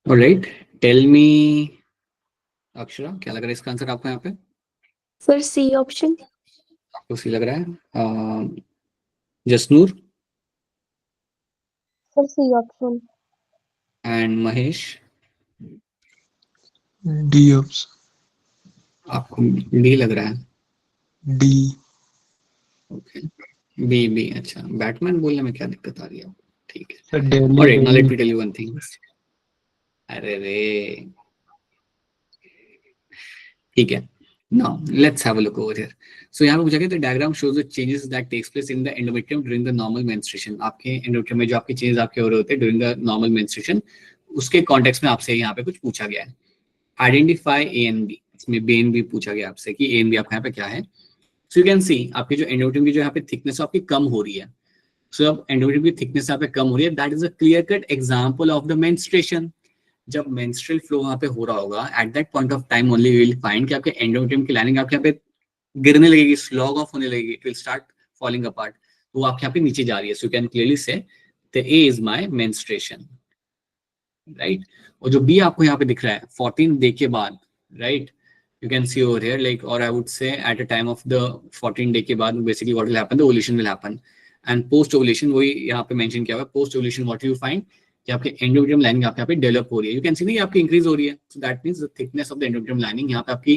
All right. Tell me, Akshara, क्या लग रहा है इसका आंसर आपको यहाँ पे? Sir C option. आपको सी लग रहा है. Jasnoor sir C option. And Mahesh, D option. आपको डी लग रहा है? डी. Okay, B. अच्छा, बैटमैन बोलने में क्या दिक्कत आ रही है आपको? ठीक है. Sir daily. All right, now let me tell you one thing. अरे रे, ठीक है. Now let's have a look over here. So यहाँ पे पूछा गया the diagram shows the changes that takes place in the endometrium during the normal menstruation. आपके endometrium में जो आपके changes आपके हो रहे होते हैं during the normal menstruation, उसके context में आपसे यहाँ पे कुछ पूछा गया है. Identify A and B. इसमें B and B पूछा गया आपसे कि A and B आपके यहाँ पे क्या है. सो यू कैन सी आपकी जो एंडोमेट्रियम की जो यहाँ पे थिकनेस है आपकी कम हो रही है. सो अब एंडोमेट्रियम की थिकनेस यहाँ पे कम हो रही है, that is a clear cut example of the menstruation. जब मेंस्ट्रुअल फ्लो वहाँ पे हो रहा होगा, at that point of time only you will find कि आपके एंडोमेट्रियम की लाइनिंग आपके यहाँ पे गिरने लगेगी, स्लॉग ऑफ होने लगेगी, it will start falling apart. वो आपके यहाँ पे नीचे जा रही है. सो यू कैन क्लियरली से the A is my menstruation, right. और जो बी आपको यहाँ पे दिख रहा है 14 डे के बाद, right, you can see over here, like, or I would say at a time of the 14 day के बाद basically what will happen, the ovulation will happen. And post ovulation वही यहाँ पे mention किया हुआ है, post ovulation what you find कि आपके endometrium lining आपके यहाँ पे develop हो रही है. You can see ना ये आपकी increase हो रही है. So that means the thickness of the endometrium lining यहाँ पे आपकी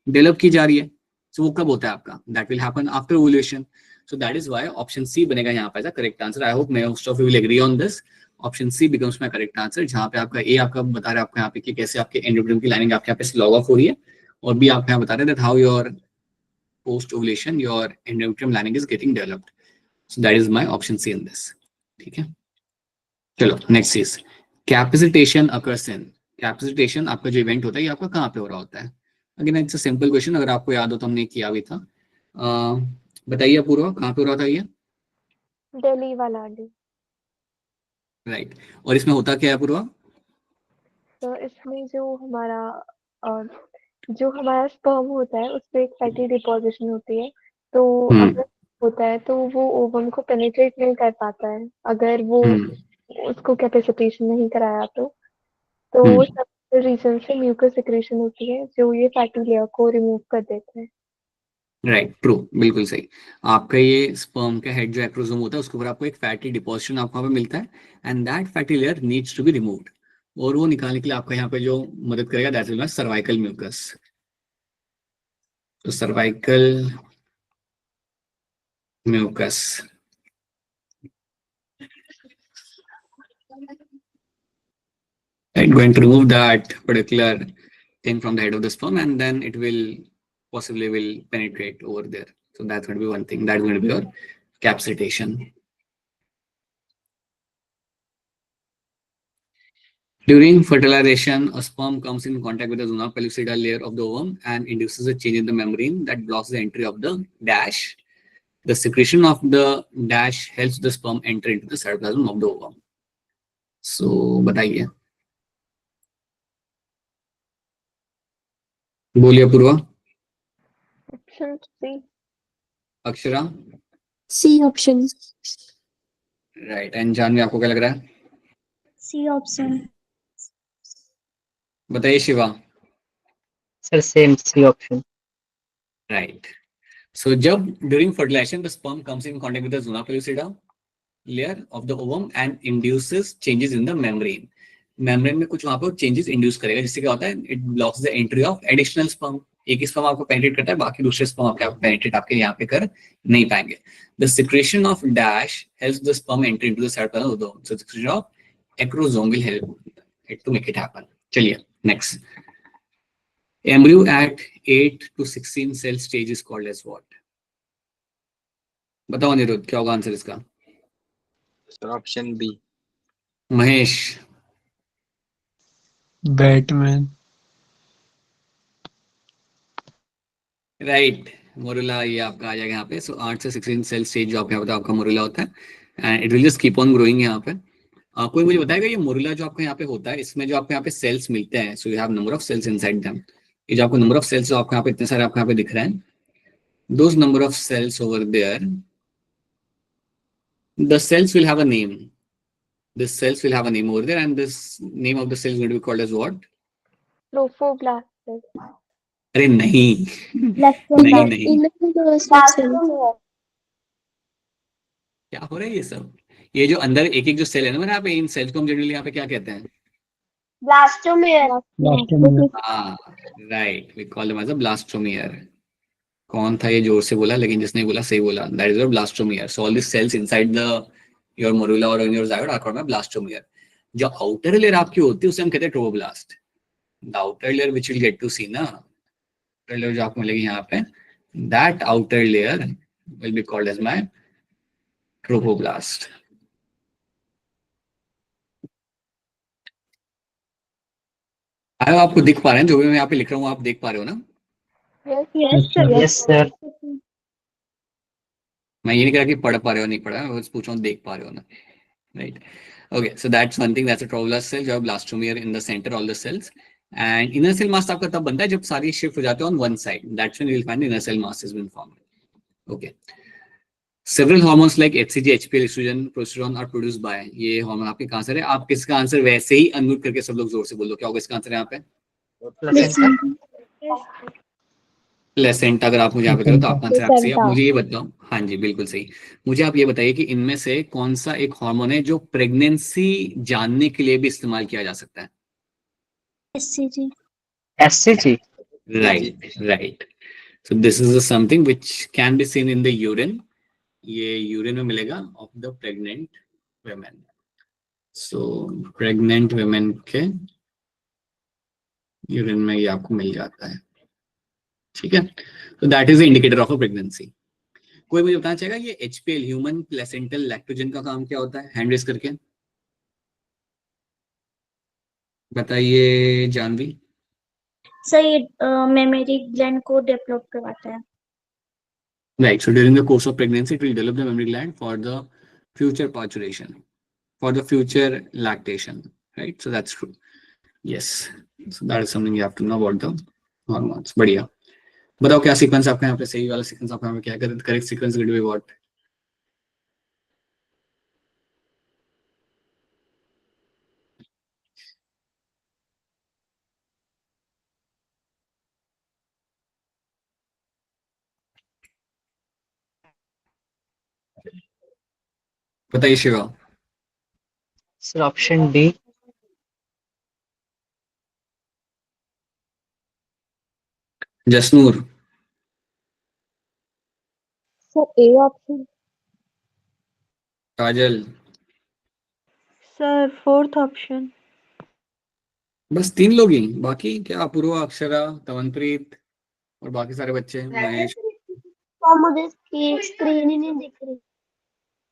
develop की जा रही है. So वो कब होता है आपका? That will happen after ovulation. So that is why option C बनेगा यहाँ पे correct answer. I hope most of you will agree on this. Option C becomes my correct answer. जहाँ पे आपका A आपका बता रहा है आपको यहाँ पे कि कैसे आपके endometrium की lining आपके यहाँ पे log off हो रही है, और भी आप यहाँ बता रहे हैं that how your post ovulation your endometrium lining is getting developed. So that is my option C in this. ठीक है, चलो next is capacitation occurs in. Capacitation आपका जो इवेंट होता है ये आपका कहाँ पे हो रहा होता है? Again it's a simple question, अगर आपको याद हो तो हमने किया भी था. बताइए पूर्वा कहाँ पे हो रहा था ये? दिल्ली वाला डी. राइट. और इसमें होता क्या है पूर्वा? तो इसमें जो हमारा स्पर्म होता है उस पे एक फैटी डिपोजिशन होती है. तो अगर होता है तो वो ओवम को पेनिट्रेट नहीं कर पाता है अगर वो उसको कैपेसिटेशन नहीं कराया तो वो सब रीजन से म्यूकस सिक्रेशन होती है जो ये फैटी लेयर को रिमूव कर देते हैं. राइट, ट्रू, बिल्कुल सही. आपका ये स्पर्म का हेड जो एक्रोसोम होता है उसके ऊपर आपको एक फैटी डिपोजिशन आपको वहाँ पे मिलता है, and that fatty layer needs to be removed. और वो निकालने के लिए आपका यहाँ पे जो मदद करेगा that will be cervical mucus. तो cervical mucus right, going to remove that particular thing from the head of the sperm, and then it will possibly will penetrate over there. So that's going to be one thing, that's going to be your capacitation. During fertilization, a sperm comes in contact with the zona pellucida layer of the ovum and induces a change in the membrane that blocks the entry of the dash. The secretion of the dash helps the sperm enter into the cytoplasm of the ovum. So बताइए, बोलिए Purva. Option C. Akshara. C option. Right. And Janhvi आपको क्या लग रहा है? C option. बताइए Shiva. Sir same C option. Right. So जब during fertilization the sperm comes in contact with the zona pellucida layer of the ovum and induces changes in the membrane. Membrane में कुछ वहाँ पर changes induce करेगा जिससे क्या होता है? It blocks the entry of additional sperm. एक स्पर्म आपको penetrate करता है, बाकी दूसरे स्पर्म आपके penetrate आपके यहाँ पे कर नहीं पाएंगे. The secretion of dash helps the sperm enter into the cytoplasm of the ovum. So the secretion of acrosome will help it to make it happen. चलिए next. Embryo at 8 to 16 cell stage is called as what? बताओ अनिरुद्ध क्या होगा answer इसका? Sir option B. Mahesh. Batman. Right, morula ये आपका आ जाएगा यहाँ पे. सो 8 से 16 सेल स्टेज जो आपको होता है आपका मोरुला होता है, and it will just keep on growing. यहाँ पे कोई मुझे बताएगा ये मोरुला जो आपको यहाँ पे होता है इसमें जो आपको यहाँ पे सेल्स मिलते हैं, so you have number of cells inside them. ये जो आपको नंबर ऑफ सेल्स जो आपको यहाँ पे इतने सारे आपको यहाँ पे दिख रहे हैं, those number of cells over there, the cells will have a name. The cells will have a name over there, and this name of the cell is going to be called as what? Trophoblast. अरे नहीं, नहीं नहीं, क्या हो रहा है ये सब? ये जो अंदर एक एक जो सेल है ना यहाँ पे, इन सेल्स को हम जनरली यहाँ पे क्या कहते हैं? ब्लास्टोमेयर. हाँ, right, we call them as a blastomere. कौन था ये जोर से बोला, लेकिन जिसने बोला सही बोला, that is your blastomere. So all this cells inside the your morula और in your zygote are called blastomere. जो आउटर लेयर आपकी होती है उसे हम कहते हैं trophoblast. The outer layer which will get to see ना, आउटर लेयर जो आपको मिलेगी यहाँ पे, that outer layer will be called as my trophoblast. आयो आपको दिख पा रहे हैं जो भी मैं यहाँ पे लिख रहा हूँ, आप देख पा रहे हो ना? Yes sir. Yes sir. मैं ये नहीं कह रहा कि पढ़ पा रहे हो नहीं पढ़ा, मैं बस पूछ रहा हूँ देख पा रहे हो ना, right? Okay, so that's one thing. That's a trophoblast cell. जो blastomere in the center, all the cells. And inner cell mass आपका तब बनता है जब सारी shift हो जाते हैं on one side. That's when you will find the inner cell mass has been formed. Okay. Several hormones like HCG, HPL, estrogen, progesterone are produced by. ये हार्मोन आपके कहाँ से है? आप किसका आंसर वैसे ही अनम्यूट करके सब लोग जोर से बोलो, क्या होगा इसका आंसर यहाँ पे? प्लेसेंटा। प्लेसेंटा। अगर आप मुझे यहाँ पे करो तो आपका आंसर आप सही। आप मुझे ये बताओ, हाँ जी बिल्कुल सही। मुझे आप ये बताइए कि इनमें से कौन सा एक हार्मोन है जो प्रेगनेंसी जानने के लिए भी इस्तेमाल किया जा सकता है? SCG. SCG. Right, right. So this is something which can be seen in the urine. ये यूरिन में मिलेगा of the pregnant women. So pregnant women के यूरिन में ये आपको मिल जाता है, ठीक है? तो that is the indicator of a pregnancy. कोई मुझे बताना चाहेगा ये HPL ह्यूमन प्लेसेंटल लैक्टोजन का काम क्या होता है? हैंड रेस करके बताइए जानवी। सर ये मेमोरी ग्लैंड को डेवलप करवाता है। Right. So during the course of pregnancy, it will develop the mammary gland for the future parturition, for the future lactation. Right. So that's true. Yes. So that is something you have to know about the hormones. बढ़िया। बताओ क्या sequence आपका यहाँ पे सही वाला sequence आपका यहाँ पे क्या correct sequence would be what? बताइए Shiva. Sir option D. Jasnoor. Sir A option. Kajal. Sir fourth option. बस 3 लोग ही, बाकी क्या अपूर्वा, अक्षरा, तवनप्रीत और बाकी सारे बच्चे, महेश। तो मुझे स्क्रीन ही नहीं दिख रही।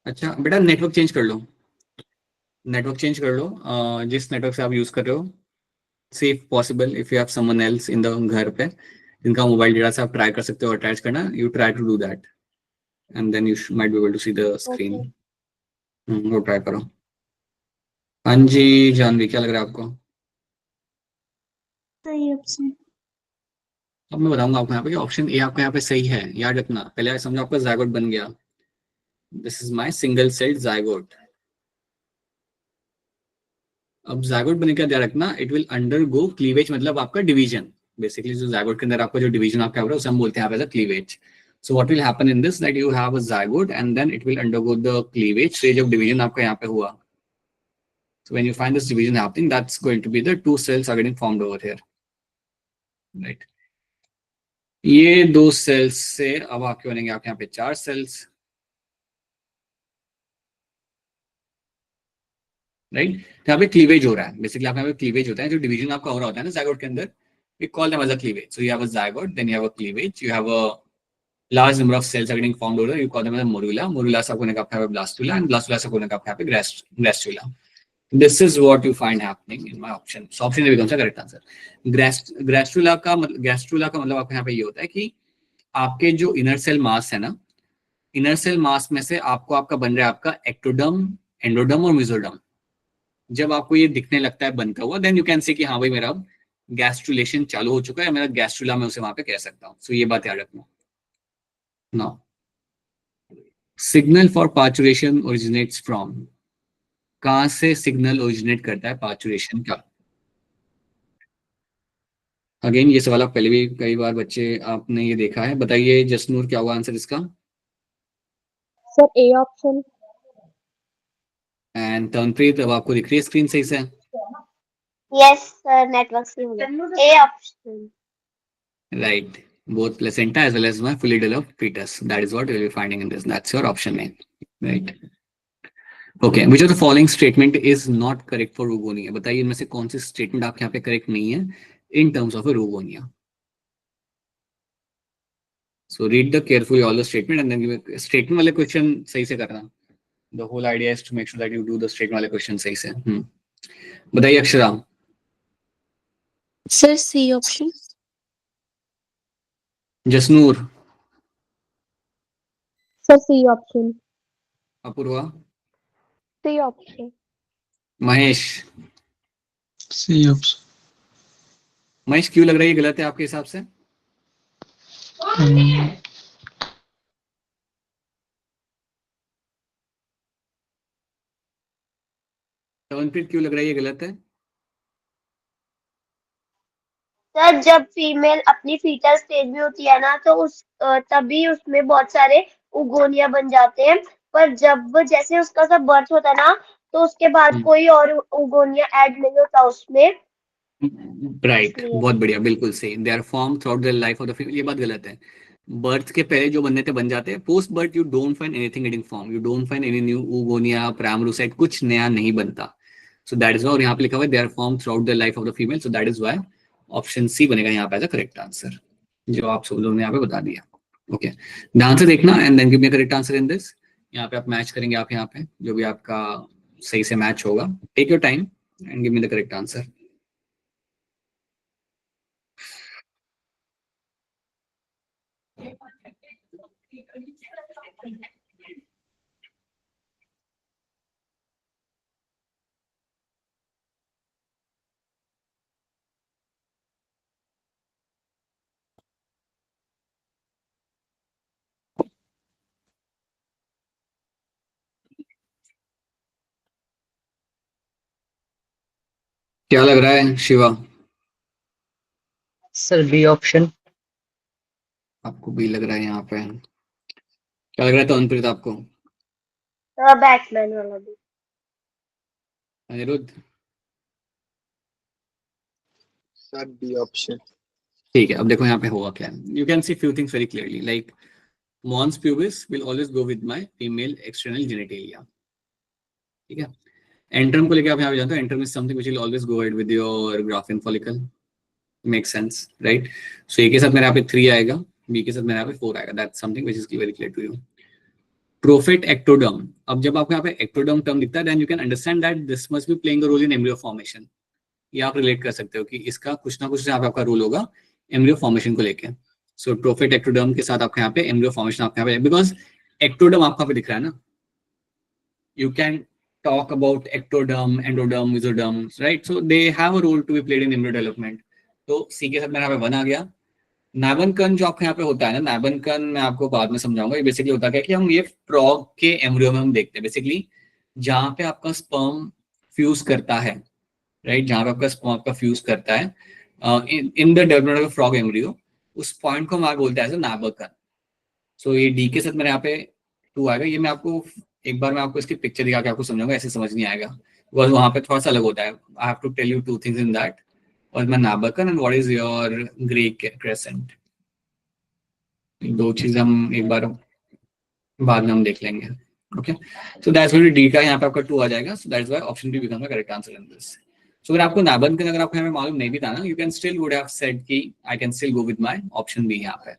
अच्छा बेटा नेटवर्क चेंज कर लो, नेटवर्क चेंज कर लो। जिस नेटवर्क से आप यूज कर रहे हो, see if possible if you have someone else in the घर पे जिनका मोबाइल डेटा से आप ट्राई कर सकते हो अटैच करना, you try to do that and then you might be able to see the screen. वो ट्राई करो। हाँ जी जानवी, क्या लग रहा है आपको? सही ऑप्शन। अब मैं बताऊंगा आपको यहाँ पे कि ऑप्शन ए आपका यहाँ पे सही है। याद रखना, पहले समझो आपका जायगोट बन गया, this is my single celled zygote. अब जायगोट बनने का ध्यान रखना, इट विल अंडरगो क्लीवेज, मतलब आपका डिवीजन। बेसिकली जो जायगोट के अंदर आपका जो डिवीजन आपका है उसे हम बोलते हैं cleavage. So what will happen in this that you have a zygote and then it will undergo the cleavage stage of division आपका यहाँ पे हुआ। So when you find this division happening, that's going to be the 2 cells are getting formed over here, right? ये 2 cells से अब आपके बनेंगे आपके यहाँ पे 4 cells, राइट? यहाँ पे क्लीवेज हो रहा है, बेसिकली आपके यहाँ पे क्लीवेज होता है, जो डिवीजन आपका हो रहा होता है ना जायगोट के अंदर, we call them as a cleavage. So you have a zygote, then you have a cleavage, you have a large number of cells are getting formed over, you call them as a morula. Morula से आपको होने का आपके यहाँ पे blastula, and blastula से होने का आपके यहाँ पे gastrula. This is what you find happening in my option. So option A becomes the correct answer. Gastrula का मतलब आपके यहाँ पे ये होता है कि आपके जो इनर सेल मास है ना, इनर सेल मास में से आपको आपका बन रहा है आपका एक्टोडर्म, एंडोडर्म और मेसोडर्म। जब आपको ये दिखने लगता है बनता हुआ, देन यू कैन से कि हाँ भाई मेरा अब गैस्ट्रुलेशन चालू हो चुका है, मेरा गैस्ट्रुला मैं उसे वहां पे कह सकता हूँ। सो ये बात याद रखना। Now signal for parturition originates from, कहां से सिग्नल ओरिजिनेट करता है पार्चुरेशन का? अगेन ये सवाल आप पहले भी कई बार बच्चे आपने ये देखा है। बताइए जसनूर क्या होगा आंसर इसका? Sir A option. एंड तनप्रीत, अब आपको दिख रही है स्क्रीन सही से? यस सर, नेटवर्क से हो गया। A option. Right. Both placenta as well as my fully developed fetus. That is what you will be finding in this. That's your option A. Right. Okay. Which of the following statement is not correct for rugonia? बताइए इनमें से कौन सी statement आपके यहाँ पे correct नहीं है in terms of a rugonia. So read the carefully all the statement and then give a statement वाले question सही से करना. The whole idea is to make sure that you do the statement वाले question सही से. बताइए Akshara. Sir C option. Sir C option. Apoorva, C option. Mahesh. C option. Mahesh क्यों लग रहा है ये गलत है आपके हिसाब से? तवनप्रीत क्यों लग रहा है ये गलत है? सर जब फीमेल अपनी फीटल स्टेज में होती है ना तो तभी उसमें बहुत सारे उगोनिया बन जाते हैं, पर जब जैसे उसका सब बर्थ होता है ना तो उसके बाद कोई और उगोनिया ऐड नहीं होता उसमें, राइट, इसलिए। बहुत बढ़िया, बिल्कुल सही। They are form throughout the life of the female, ये बात गलत है। बर्थ के पहले जो बनने थे बन जाते हैं, post birth you don't find anything getting form, you don't find any new oogonia, primary oocyte, कुछ नया नहीं बनता। सो दैट इज व्हाई, और यहाँ पे लिखा हुआ है they are form throughout the life of the female, so that is why option C बनेगा यहाँ पे एज अ करेक्ट आंसर, जो आप सब लोगों ने यहाँ पे बता दिया। ओके, ध्यान से देखना and then give me correct answer in this. यहाँ पे आप मैच करेंगे, आप यहाँ पे जो भी आपका सही से मैच होगा, take your time and give me the correct answer. क्या लग रहा है शिवा? Sir B option. आपको भी लग रहा है यहाँ पे? क्या लग रहा है तवनप्रीत आपको? बैटमैन वाला भी। अनिरुद्ध? Sir D option. ठीक है, अब देखो यहाँ पे होगा क्या। You can see few things very clearly, like mons pubis will always go with my female external genitalia, ठीक है। एंट्रम को लेके आप यहाँ पे जानते हो, antrum is something which will always go ahead with your Graafian follicle, make sense right. So A के साथ मेरे यहाँ पे 3 आएगा, बी के साथ मेरे यहाँ पे 4 आएगा, that's something which is very clear to you. Prophet ectoderm, अब जब आपको यहाँ पे एक्टोडर्म टर्म दिखता है then you can understand that this must be playing a role in embryo formation. ये आप रिलेट कर सकते हो कि इसका कुछ ना कुछ यहाँ पे आपका रोल होगा एम्ब्रियो फॉर्मेशन को लेके। सो प्रोफेट एक्टोडर्म के साथ आपके यहाँ पे एम्ब्रियो फॉर्मेशन आपके यहाँ पे, बिकॉज एक्टोडर्म आपको यहाँ पे दिख रहा है ना, you can talk about ectoderm, endoderm, mesoderm, right? So they have a role to be played in embryo development. तो सी के साथ मेरा यहाँ पे 1 आ गया। नाभन जो आपके यहाँ पे होता है ना, नाभन मैं आपको बाद में समझाऊंगा। ये बेसिकली होता है कि हम ये फ्रॉग के एम्ब्रियो में हम देखते हैं, बेसिकली जहाँ पे आपका स्पर्म फ्यूज करता है, राइट, जहाँ पे आपका स्पर्म आपका फ्यूज करता है in the development of frog embryo, उस पॉइंट को हम आगे बोलते हैं एज अ नाभन। सो ये डी के साथ मेरे यहाँ पे 2 आएगा। ये मैं आपको एक बार मैं आपको इसकी पिक्चर दिखा के आपको समझाऊंगा, ऐसे समझ नहीं आएगा बिकॉज वहाँ पे थोड़ा सा अलग होता है। I have to tell you 2 things in that, और मैं नाबकन and what is your grey crescent, 2 चीजें हम एक बार बाद में हम देख लेंगे। Okay, so that's what D का यहाँ पे आपका 2 आ जाएगा। So that's why option B become the correct answer in this. सो अगर आपको नाबकन अगर आपको हमें मालूम नहीं भी था ना, you can still would have said कि I can still go with my option B. यहाँ पे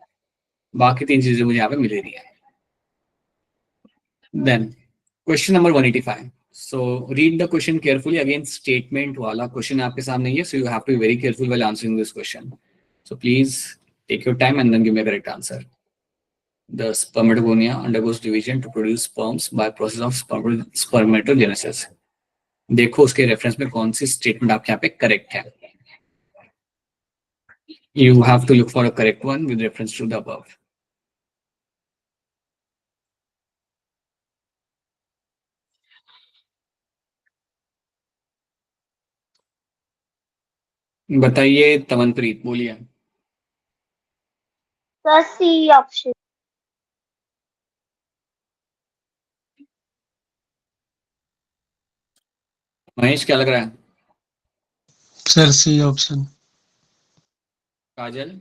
बाकी 3 चीजें मुझे यहाँ पे मिल रही है। Then question number 185. So read the question carefully. Again, statement wala question आपके सामने है, so you have to be very careful while answering this question. So please take your time and then give me a correct answer. The spermatogonia undergoes division to produce sperms by process of spermatogenesis. देखो उसके reference में कौन सी statement आपके यहाँ पे correct है। You have to look for a correct one with reference to the above. बताइए तमनप्रीत, बोलिए। Sir C option. महेश क्या लग रहा है? Sir C option. Kajal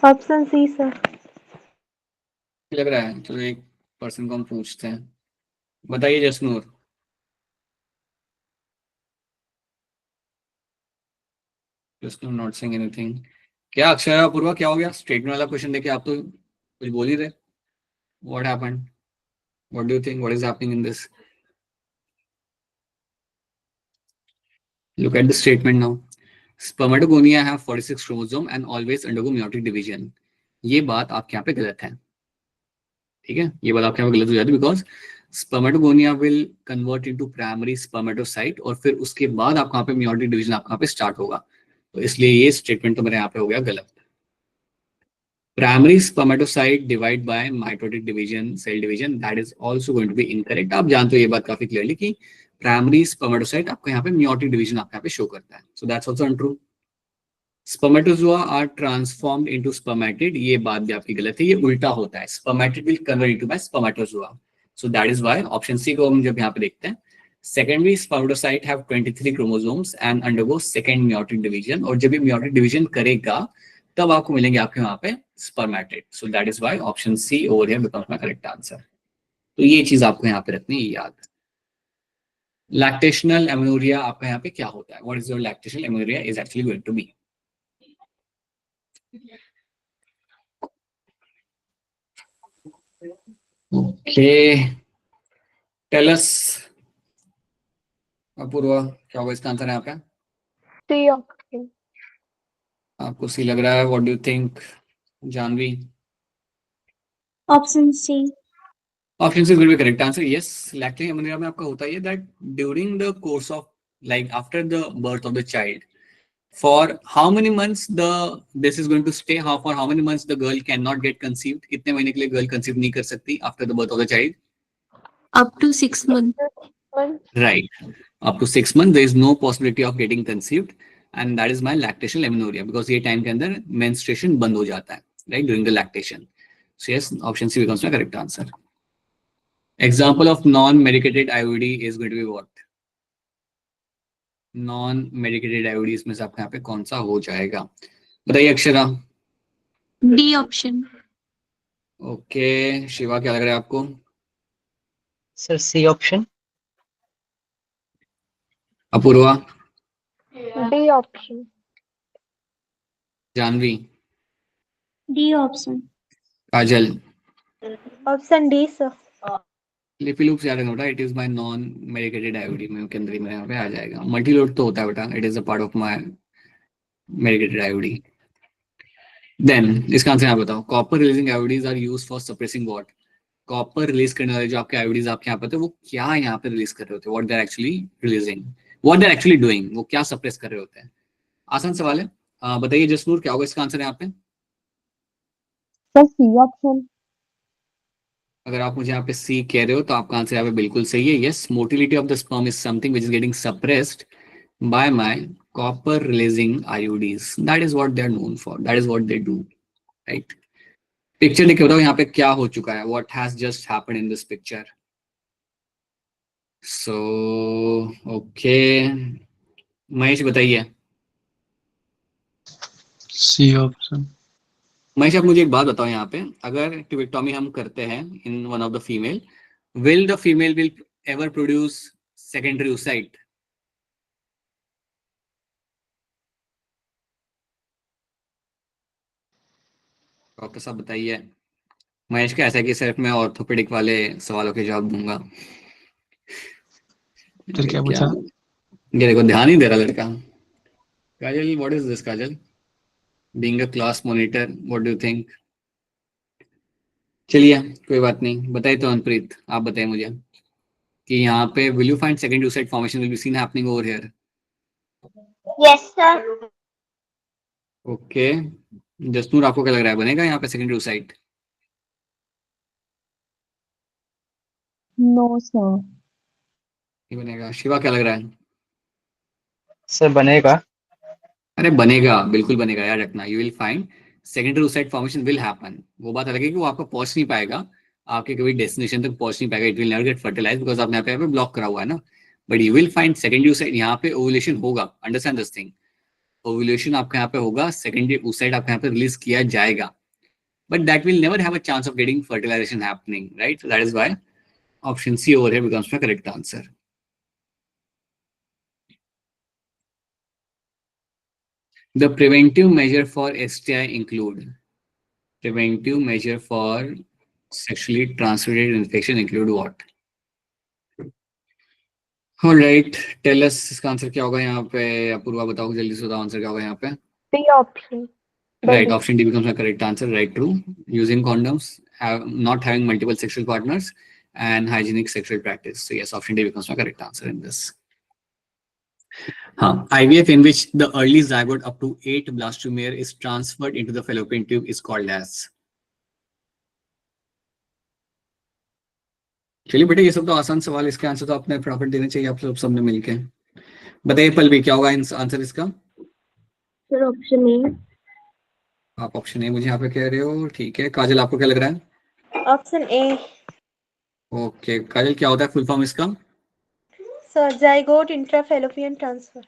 option C sir. लग रहा है? चलो एक पर्सन को हम पूछते हैं। बताइए Jasnoor. Jasnoor not saying anything. क्या अक्षरा पूर्वा क्या हो गया? स्टेटमेंट वाला क्वेश्चन देके आप तो कुछ बोल ही रहे। What happened? What do you think? What is happening in this? Look at the statement now. Spermatogonia have 46 chromosome and always undergo meiotic division. ये बात आपके यहाँ पे गलत है, ठीक है, ये बात आपके यहाँ पे गलत हो जाती है, because spermatogonia will convert into primary spermatocyte और फिर उसके बाद आपका यहाँ पे मियोटिक डिवीजन आपका यहाँ पे स्टार्ट होगा, तो इसलिए ये स्टेटमेंट तो मेरे यहाँ पे हो गया गलत। Primary spermatocyte divide by mitotic division, cell division, that is also going to be incorrect. आप जानते हो ये बात काफी क्लियरली कि प्राइमरी स्पर्मेटोसाइट आपको यहाँ पे मियोटिक डिवीजन आपको यहाँ पे शो करता है, so that's also untrue. Spermatozoa are transformed into spermatid, ये बात भी आपकी गलत है, ये उल्टा होता है, spermatid will convert into by spermatozoa, so that is why option C को हम जब यहाँ पे देखते हैं, secondary spermatocyte have 23 chromosomes and undergo second meiotic division, और जब ये मियोटिक डिवीजन करेगा तब आपको मिलेंगे आपके वहां पे spermatid, so that is why option C over here becomes my correct answer. तो ये चीज आपको यहाँ पे रखनी है याद। लैक्टेशनल एमेनोरिया आपका यहाँ पे क्या होता है, what is your lactational amenorrhea is actually going to be. Okay, tell us Apoorva, क्या होगा इसका आंसर यहाँ पे? C option. आपको सी लग रहा है, what do you think Janvi? Option C. Option C will be correct answer, yes. Lactation amenorrhea में आपका होता है that during the course of like after the birth of the child, for how many months this is going to stay, for how many months the girl cannot get conceived, कितने महीने के लिए girl conceive नहीं कर सकती after the birth of the child? up to 6 months. Right, up to 6 months there is no possibility of getting conceived, and that is my lactational amenorrhea, because ये time के अंदर menstruation बंद हो जाता है, right, during the lactation. So yes, option C becomes my correct answer. Example of non-medicated IUD is going to be what? Non medicated IOD इसमें से आपके यहाँ पे कौन सा हो जाएगा, बताइए Akshara. D option. Okay, Shiva क्या लग रहा है आपको? Sir C option. Apoorva? D option. Janvi? D option. Kajal? Option D sir. Lippes loop याद रखना बेटा, it is my non medicated IUD में के अंदर ही मेरे यहाँ पे आ जाएगा। मल्टी लोड तो होता है बेटा, it is a part of my medicated IUD. Then इसका आंसर आप बताओ। Copper releasing IUDs are used for suppressing what? Copper release करने वाले जो आपके आईओडीज आपके यहाँ पे होते हैं, वो क्या यहाँ पे रिलीज कर रहे होते हैं? What they are actually releasing, what they are actually doing, वो क्या सप्रेस कर रहे होते हैं? आसान सवाल है, बताइए जसनूर क्या होगा इसका आंसर यहाँ पे? Sir C option. अगर आप मुझे यहाँ पे सी कह रहे हो तो आपका आंसर यहाँ पे बिल्कुल सही है, yes. Motility of the sperm is something which is getting suppressed by my copper releasing IUDs, that is what they are known for, that is what they do, right. Picture देख के बताओ यहाँ पे क्या हो चुका है, what has just happened in this picture. So okay, Mahesh बताइए। C option. महेश आप मुझे एक बात बताओ, यहाँ पे अगर ट्यूबेक्टोमी हम करते हैं in one of the female, will the female will ever produce secondary oocyte? Doctor साहब बताइए। महेश का ऐसा है कि सिर्फ मैं ऑर्थोपेडिक वाले सवालों के जवाब दूंगा। फिर क्या पूछा? ये देखो ध्यान ही दे रहा लड़का। Kajal, what is this Kajal? Being a class monitor, what do you think? चलिए कोई बात नहीं, बताइए तो अनप्रीत, आप बताइए मुझे कि यहाँ पे will you find secondary oocyte formation will be seen happening over here? Yes sir. Okay, Jasnoor आपको क्या लग रहा है, बनेगा यहाँ पे सेकेंडरी oocyte? No sir. नहीं बनेगा। शिवा क्या लग रहा है? सर बनेगा। अरे बनेगा, बिल्कुल बनेगा, याद रखना। You will find secondary oocyte formation will happen. वो बात अलग है कि वो आपको पहुंच नहीं पाएगा, आपके कभी डेस्टिनेशन तक पहुंच नहीं पाएगा, it will never get fertilized because आपने यहाँ पे ब्लॉक करा हुआ है ना। But you will find secondary oocyte, यहाँ पे ओवुलेशन होगा, अंडरस्टैंड दिस थिंग। ओवुलेशन आपका यहाँ पे होगा, सेकेंडरी oocyte आपके यहाँ पे रिलीज किया जाएगा, but that will never have a chance of getting fertilization happening, right? That is why option C over here becomes my correct answer. The preventive measure for STI include, preventive measure for sexually transmitted infection include what? All right, tell us इसका answer क्या होगा यहाँ पे? अपूर्वा बताओ जल्दी से, बताओ answer क्या होगा यहाँ पे? C option. Right, option D becomes my correct answer, right, true. Using condoms not having multiple sexual partners, and hygienic sexual practice. So yes, option D becomes my correct answer in this. IVF in which the early zygote up to 8 blastomere is transferred into the fallopian tube is called as. चलिए बेटा, ये सब तो आसान सवाल, इसके answer तो आपने प्रॉपर देने चाहिए आप सब सबने मिलके। बताइए पल्लवी, क्या होगा आंसर इसका? सर ऑप्शन ए। आप ऑप्शन ए मुझे यहाँ पे कह रहे हो, ठीक है। काजल, आपको क्या लग रहा है? Option A. ओके काजल, क्या होता है फुल फॉर्म इसका? Sir zygote intrafallopian transfer.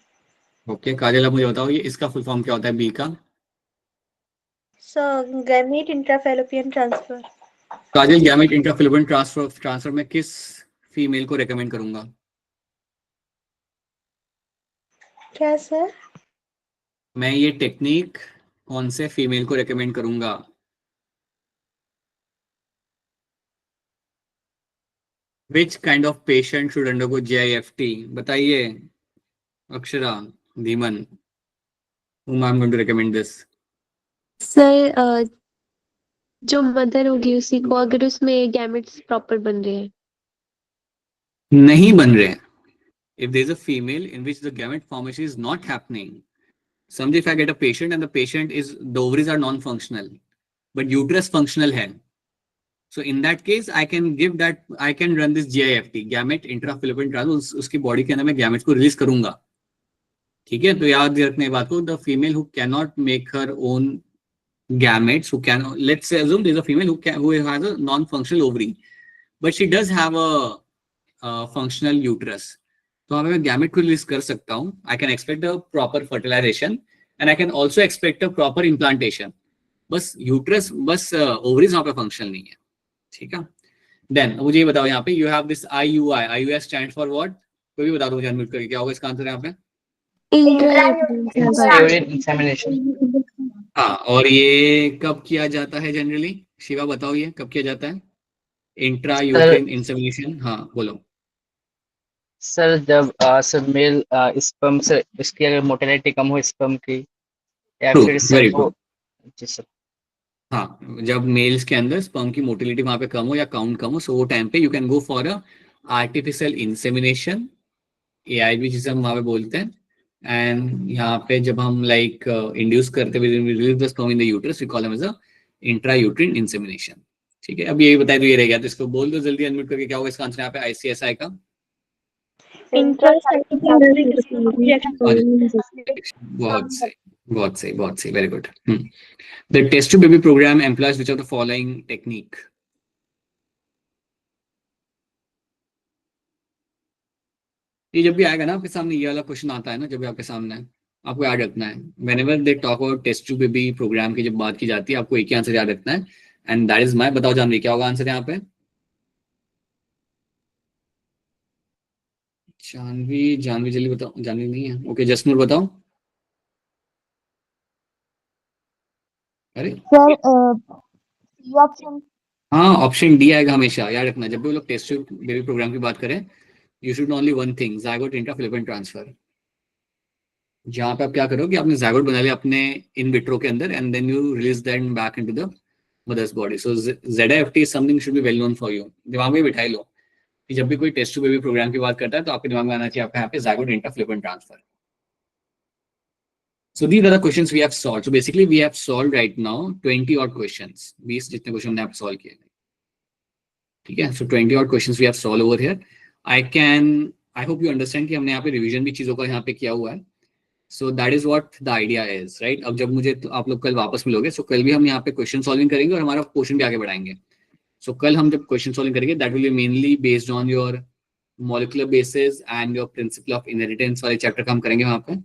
Okay Kajal, अब मुझे बताओ ये इसका फुल फॉर्म क्या होता है बी का? Sir gamete intrafallopian transfer. Kajal, gamete intrafallopian transfer में किस फीमेल को रेकमेंड करूंगा? क्या सर? मैं ये टेक्निक कौन से फीमेल को रेकमेंड करूंगा? Which kind of patient should undergo GIFT? बताइए Akshara, Dhiman, whom I'm going to recommend this? Sir जो मदर होगी उसी को, अगर उसमें गैमेट्स प्रॉपर बन रहे हैं। नहीं बन रहे हैं। If there is a female in which the gamete formation is not happening, समझे, if I get a patient and the patient is, the ovaries are non-functional, but uterus functional है, so in that case I can give that, I can run this GIFT, gamete intrafallopian transfer, उसकी body के अंदर मैं gamete को release करूंगा। ठीक है, तो याद रखने बात को, the female who cannot make her own gametes, who can, let's say assume there is a female who has a non-functional ovary, but she does have a functional uterus, तो अगर मैं गैमेट को रिलीज कर सकता हूँ, I can expect a proper fertilization and I can also expect a proper implantation. बस uterus, बस ovaries वहां पे फंक्शनल नहीं है। ठीक है, देन मुझे ये बताओ यहाँ पे, you have this IUI, IUI stand for what? कोई भी बता दो मुझे अनम्यूट करके, क्या होगा इसका आंसर यहाँ पे? Urine insemination. हाँ, और ये कब किया जाता है जनरली? शिवा बताओ ये कब किया जाता है? Intra uterine insemination. हाँ बोलो सर, जब सर मेल स्पर्म से इसकी अगर मोटिलिटी कम हो स्पर्म की, या True, फिर very सर वो, good. जी सर, हाँ, जब मेल्स के अंदर स्पर्म की मोटिलिटी वहां पे कम हो या काउंट कम हो, सो वो टाइम पे you can go for a artificial insemination, AIV जिसे हम वहां पे बोलते हैं। एंड यहाँ पे जब हम लाइक इंड्यूस करते हुए release the sperm in the uterus, we call him as a intra uterine insemination. ठीक है, अब ये बताए तो ये रह गया, तो इसको बोल दो जल्दी अनम्यूट करके, क्या होगा इसका आंसर यहाँ पे ICSI का? बहुत सही, बहुत सही, बहुत सही, very good. The test tube baby program employs which of the following technique? ये जब भी आएगा ना आपके सामने, ये वाला क्वेश्चन आता है ना जब भी आपके सामने, आपको याद रखना है, whenever they talk about test tube baby program की जब बात की जाती है, आपको एक ही आंसर याद रखना है, and that is my, बताओ जानवी क्या होगा आंसर यहाँ पे? जानवी जल्दी बताओ, जानवी नहीं है, ओके जसनूर बताओ। अरे सर ऑप्शन। हाँ, ऑप्शन डी आएगा हमेशा, याद रखना जब भी वो लोग टेस्ट ट्यूब बेबी प्रोग्राम की बात करें, you should only one thing, zygote intrafallopian transfer. जहाँ पे आप क्या करोगे, आपने ज़ायगोट बना लिया अपने इन विट्रो के अंदर, and then you release that back into the mother's body. So ZIFT is something should be well known for you, दिमाग में बिठाई लो कि जब भी कोई टेस्ट ट्यूब बेबी प्रोग्राम की बात करता है तो आपके दिमाग में आना चाहिए आपका यहाँ पे zygote intrafallopian transfer. So these are the questions we have solved. So basically we have solved right now 20 odd questions. 20 जितने क्वेश्चन हमने आप सॉल्व किए, ठीक है। So 20 odd questions we have solved over here. I hope you understand कि हमने यहाँ पे रिवीजन भी चीजों का यहाँ पे किया हुआ है। So that is what the idea is, right? अब जब मुझे आप लोग कल वापस मिलोगे, so कल भी हम यहाँ पे क्वेश्चन सॉल्विंग करेंगे और हमारा क्वेश्चन भी आगे बढ़ाएंगे। So कल हम जब क्वेश्चन सॉल्विंग करेंगे, that will be mainly based on your molecular basis and your principle of inheritance वाले चैप्टर का हम करेंगे वहाँ पे।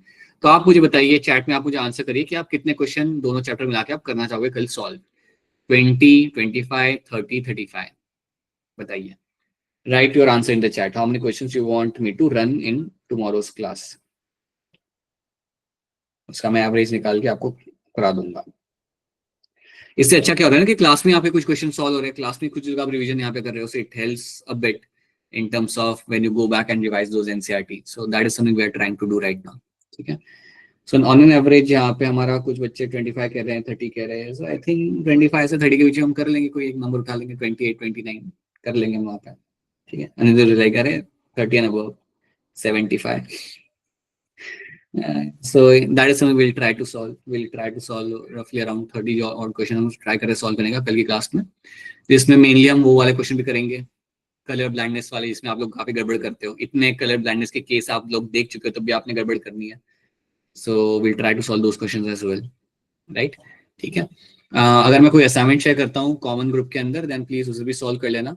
तो आप मुझे बताइए चैट में, आप मुझे आंसर करिए कि आप कितने क्वेश्चन दोनों चैप्टर मिला के आप करना चाहोगे कल सॉल्व, 20, 25, 30, 35, बताइए। Write your answer in the chat, how many questions you want me to run in tomorrow's class, उसका मैं एवरेज निकाल के आपको करा दूंगा। इससे अच्छा क्या हो रहा है ना कि क्लास में यहाँ पे कुछ क्वेश्चन सॉल्व हो रहे हैं, क्लास में कुछ जगह आप रिवीजन यहाँ पे कर रहे हो, so it helps a bit in terms of when you go back and revise those NCERT. So that is something we are trying to do right now. ठीक है, सो ऑन एन एवरेज यहाँ पे हमारा कुछ बच्चे 25 कह रहे हैं, 30 कह रहे हैं, सो आई थिंक 25 से 30 के बीच में हम कर लेंगे, कोई एक नंबर उठा लेंगे, 28 29 कर लेंगे हम वहाँ पे, ठीक है। अनिरुद्ध रिलाई करे 30 and above 75. So that is something we'll try to solve. We'll try to solve roughly around 30 और क्वेश्चन हम ट्राई करें सॉल्व करने का कल की क्लास में, जिसमें मेनली हम वो वाले क्वेश्चन भी करेंगे, कलर ब्लाइंडनेस वाले, जिसमें आप लोग काफी गड़बड़ करते हो। इतने कलर ब्लाइंडनेस के केस आप लोग देख चुके हो, तब भी आपने गड़बड़ करनी है। So will try to solve those questions as well, right, ठीक है। अगर मैं कोई असाइनमेंट शेयर करता हूँ कॉमन ग्रुप के अंदर, देन प्लीज उसे भी सॉल्व कर लेना।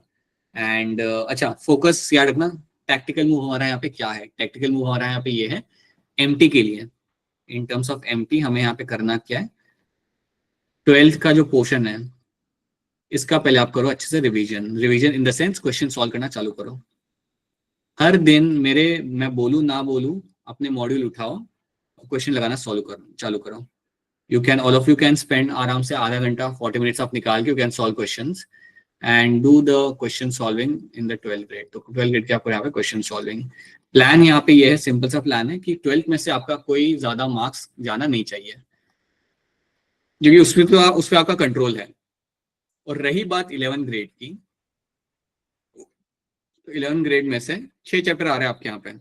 एंड अच्छा, फोकस याद रखना, टैक्टिकल मूव हमारा यहाँ पे क्या है? टैक्टिकल मूव हमारा यहाँ पे ये है एमटी के लिए। इन टर्म्स ऑफ एमटी हमें यहाँ पे करना क्या है, 12th का जो पोर्शन है इसका पहले आप करो अच्छे से revision in the sense question solve करना चालू करो। हर दिन मैं बोलूँ ना बोलूँ, अपने मॉड्यूल उठाओ, क्वेश्चन लगाना सॉल्व करो, चालू करो। You can, all of you can spend आराम से आधा घंटा 40 मिनट्स आप निकाल के you can solve questions and do the question solving in the 12th grade. तो 12th ग्रेड के आपको यहाँ पे क्वेश्चन सॉल्विंग प्लान यहाँ पे ये है, सिंपल सा प्लान है कि 12th में से आपका कोई ज्यादा मार्क्स जाना नहीं चाहिए, क्योंकि उस पर आपका कंट्रोल है। और रही बात 11th ग्रेड की, तो 11th ग्रेड में से 6 चैप्टर आ रहे हैं आपके यहाँ पे,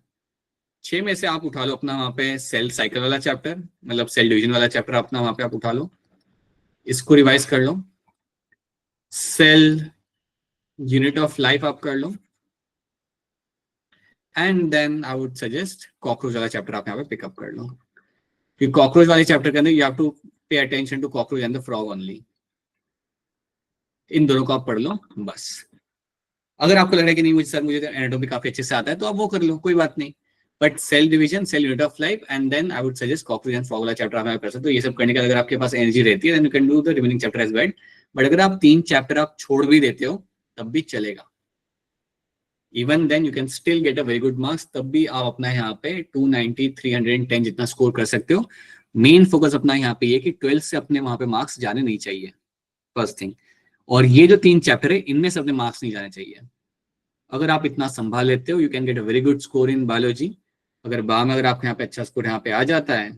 6 में से आप उठा लो अपना वहाँ पे सेल साइकिल वाला चैप्टर, मतलब सेल डिवीजन वाला चैप्टर अपना वहाँ पे आप उठा लो, इसको रिवाइज कर लो। सेल यूनिट ऑफ लाइफ आप कर लो, and then I would suggest cockroach वाला चैप्टर आप यहाँ पे पिकअप कर लो, क्योंकि कॉकरोच वाले चैप्टर के अंदर you have to pay attention to cockroach and the frog only. इन दोनों को आप पढ़ लो बस। अगर आपको लग रहा है कि नहीं मुझे एनाटॉमी काफी अच्छे से आता है, तो आप वो कर लो, कोई बात नहीं। But cell division, cell unit of life and then I would suggest cockroach and frog वाला चैप्टर आप कर सकते हो। ये सब करने का अगर आपके पास एनर्जी रहती है, then you can do the remaining chapter as well. But अगर आप 3 चैप्टर आप छोड़ भी देते हो तब भी चलेगा, even then you can still get a very good marks. तब भी आप अपना यहाँ पे 290 310 जितना स्कोर कर सकते हो। मेन फोकस अपना यहाँ पे ये कि 12th से अपने वहां पे मार्क्स जाने नहीं चाहिए, फर्स्ट थिंग। और ये जो 3 चैप्टर है इनमें से अपने मार्क्स नहीं जाने चाहिए। अगर आप इतना संभाल लेते हो, you can get a very good score in biology. अगर में अगर आपके यहाँ पे अच्छा स्कोर यहाँ पे आ जाता है,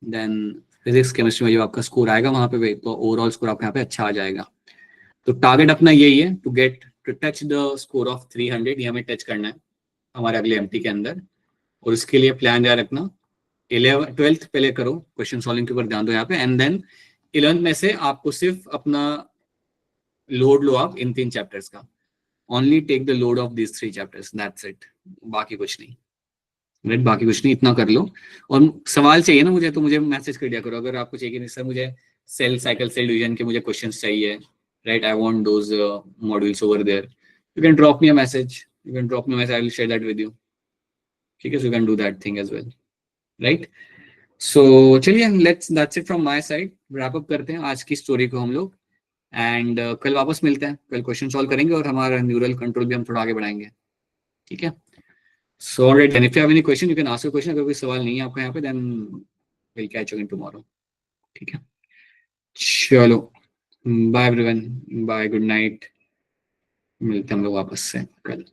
देन फिजिक्स केमिस्ट्री में जो आपका स्कोर आएगा वहां पे, तो ओवरऑल स्कोर आपके यहाँ पे अच्छा आ जाएगा। तो टारगेट अपना यही है, to touch the score of 300, ये हमें टच करना है हमारे अगले एमटी के अंदर। और इसके लिए प्लान याद रखना, 12th पहले करो, क्वेश्चन सॉल्विंग के ऊपर ध्यान दो यहाँ पे, एंड देन 11th में से आपको सिर्फ अपना लोड लो आप इन 3 चैप्टर्स का, only take the load of this 3 chapters, that's it. बाकी कुछ नहीं, राइट, बाकी कुछ नहीं, इतना कर लो। और सवाल चाहिए ना मुझे, तो मुझे मैसेज कर दिया करो। अगर आपको चाहिए कि सर मुझे सेल साइकिल, सेल डिवीजन के मुझे क्वेश्चंस चाहिए, right, I want those modules over there, you can drop me a message, I will share that with you, ठीक है। So you can do that thing as well, right. So चलिए, that's it from my side. Wrap up करते हैं आज की story को हम लोग, एंड कल वापस मिलते हैं। कल क्वेश्चन सॉल्व करेंगे और हमारा न्यूरल कंट्रोल भी हम थोड़ा आगे बढ़ाएंगे, ठीक है। So alright, and if you have any question, you can ask a question. अगर कोई सवाल नहीं है आपका यहाँ पे, then we'll catch you again tomorrow. ठीक है, चलो, bye everyone, bye, good night, मिलते हैं हम लोग वापस से कल।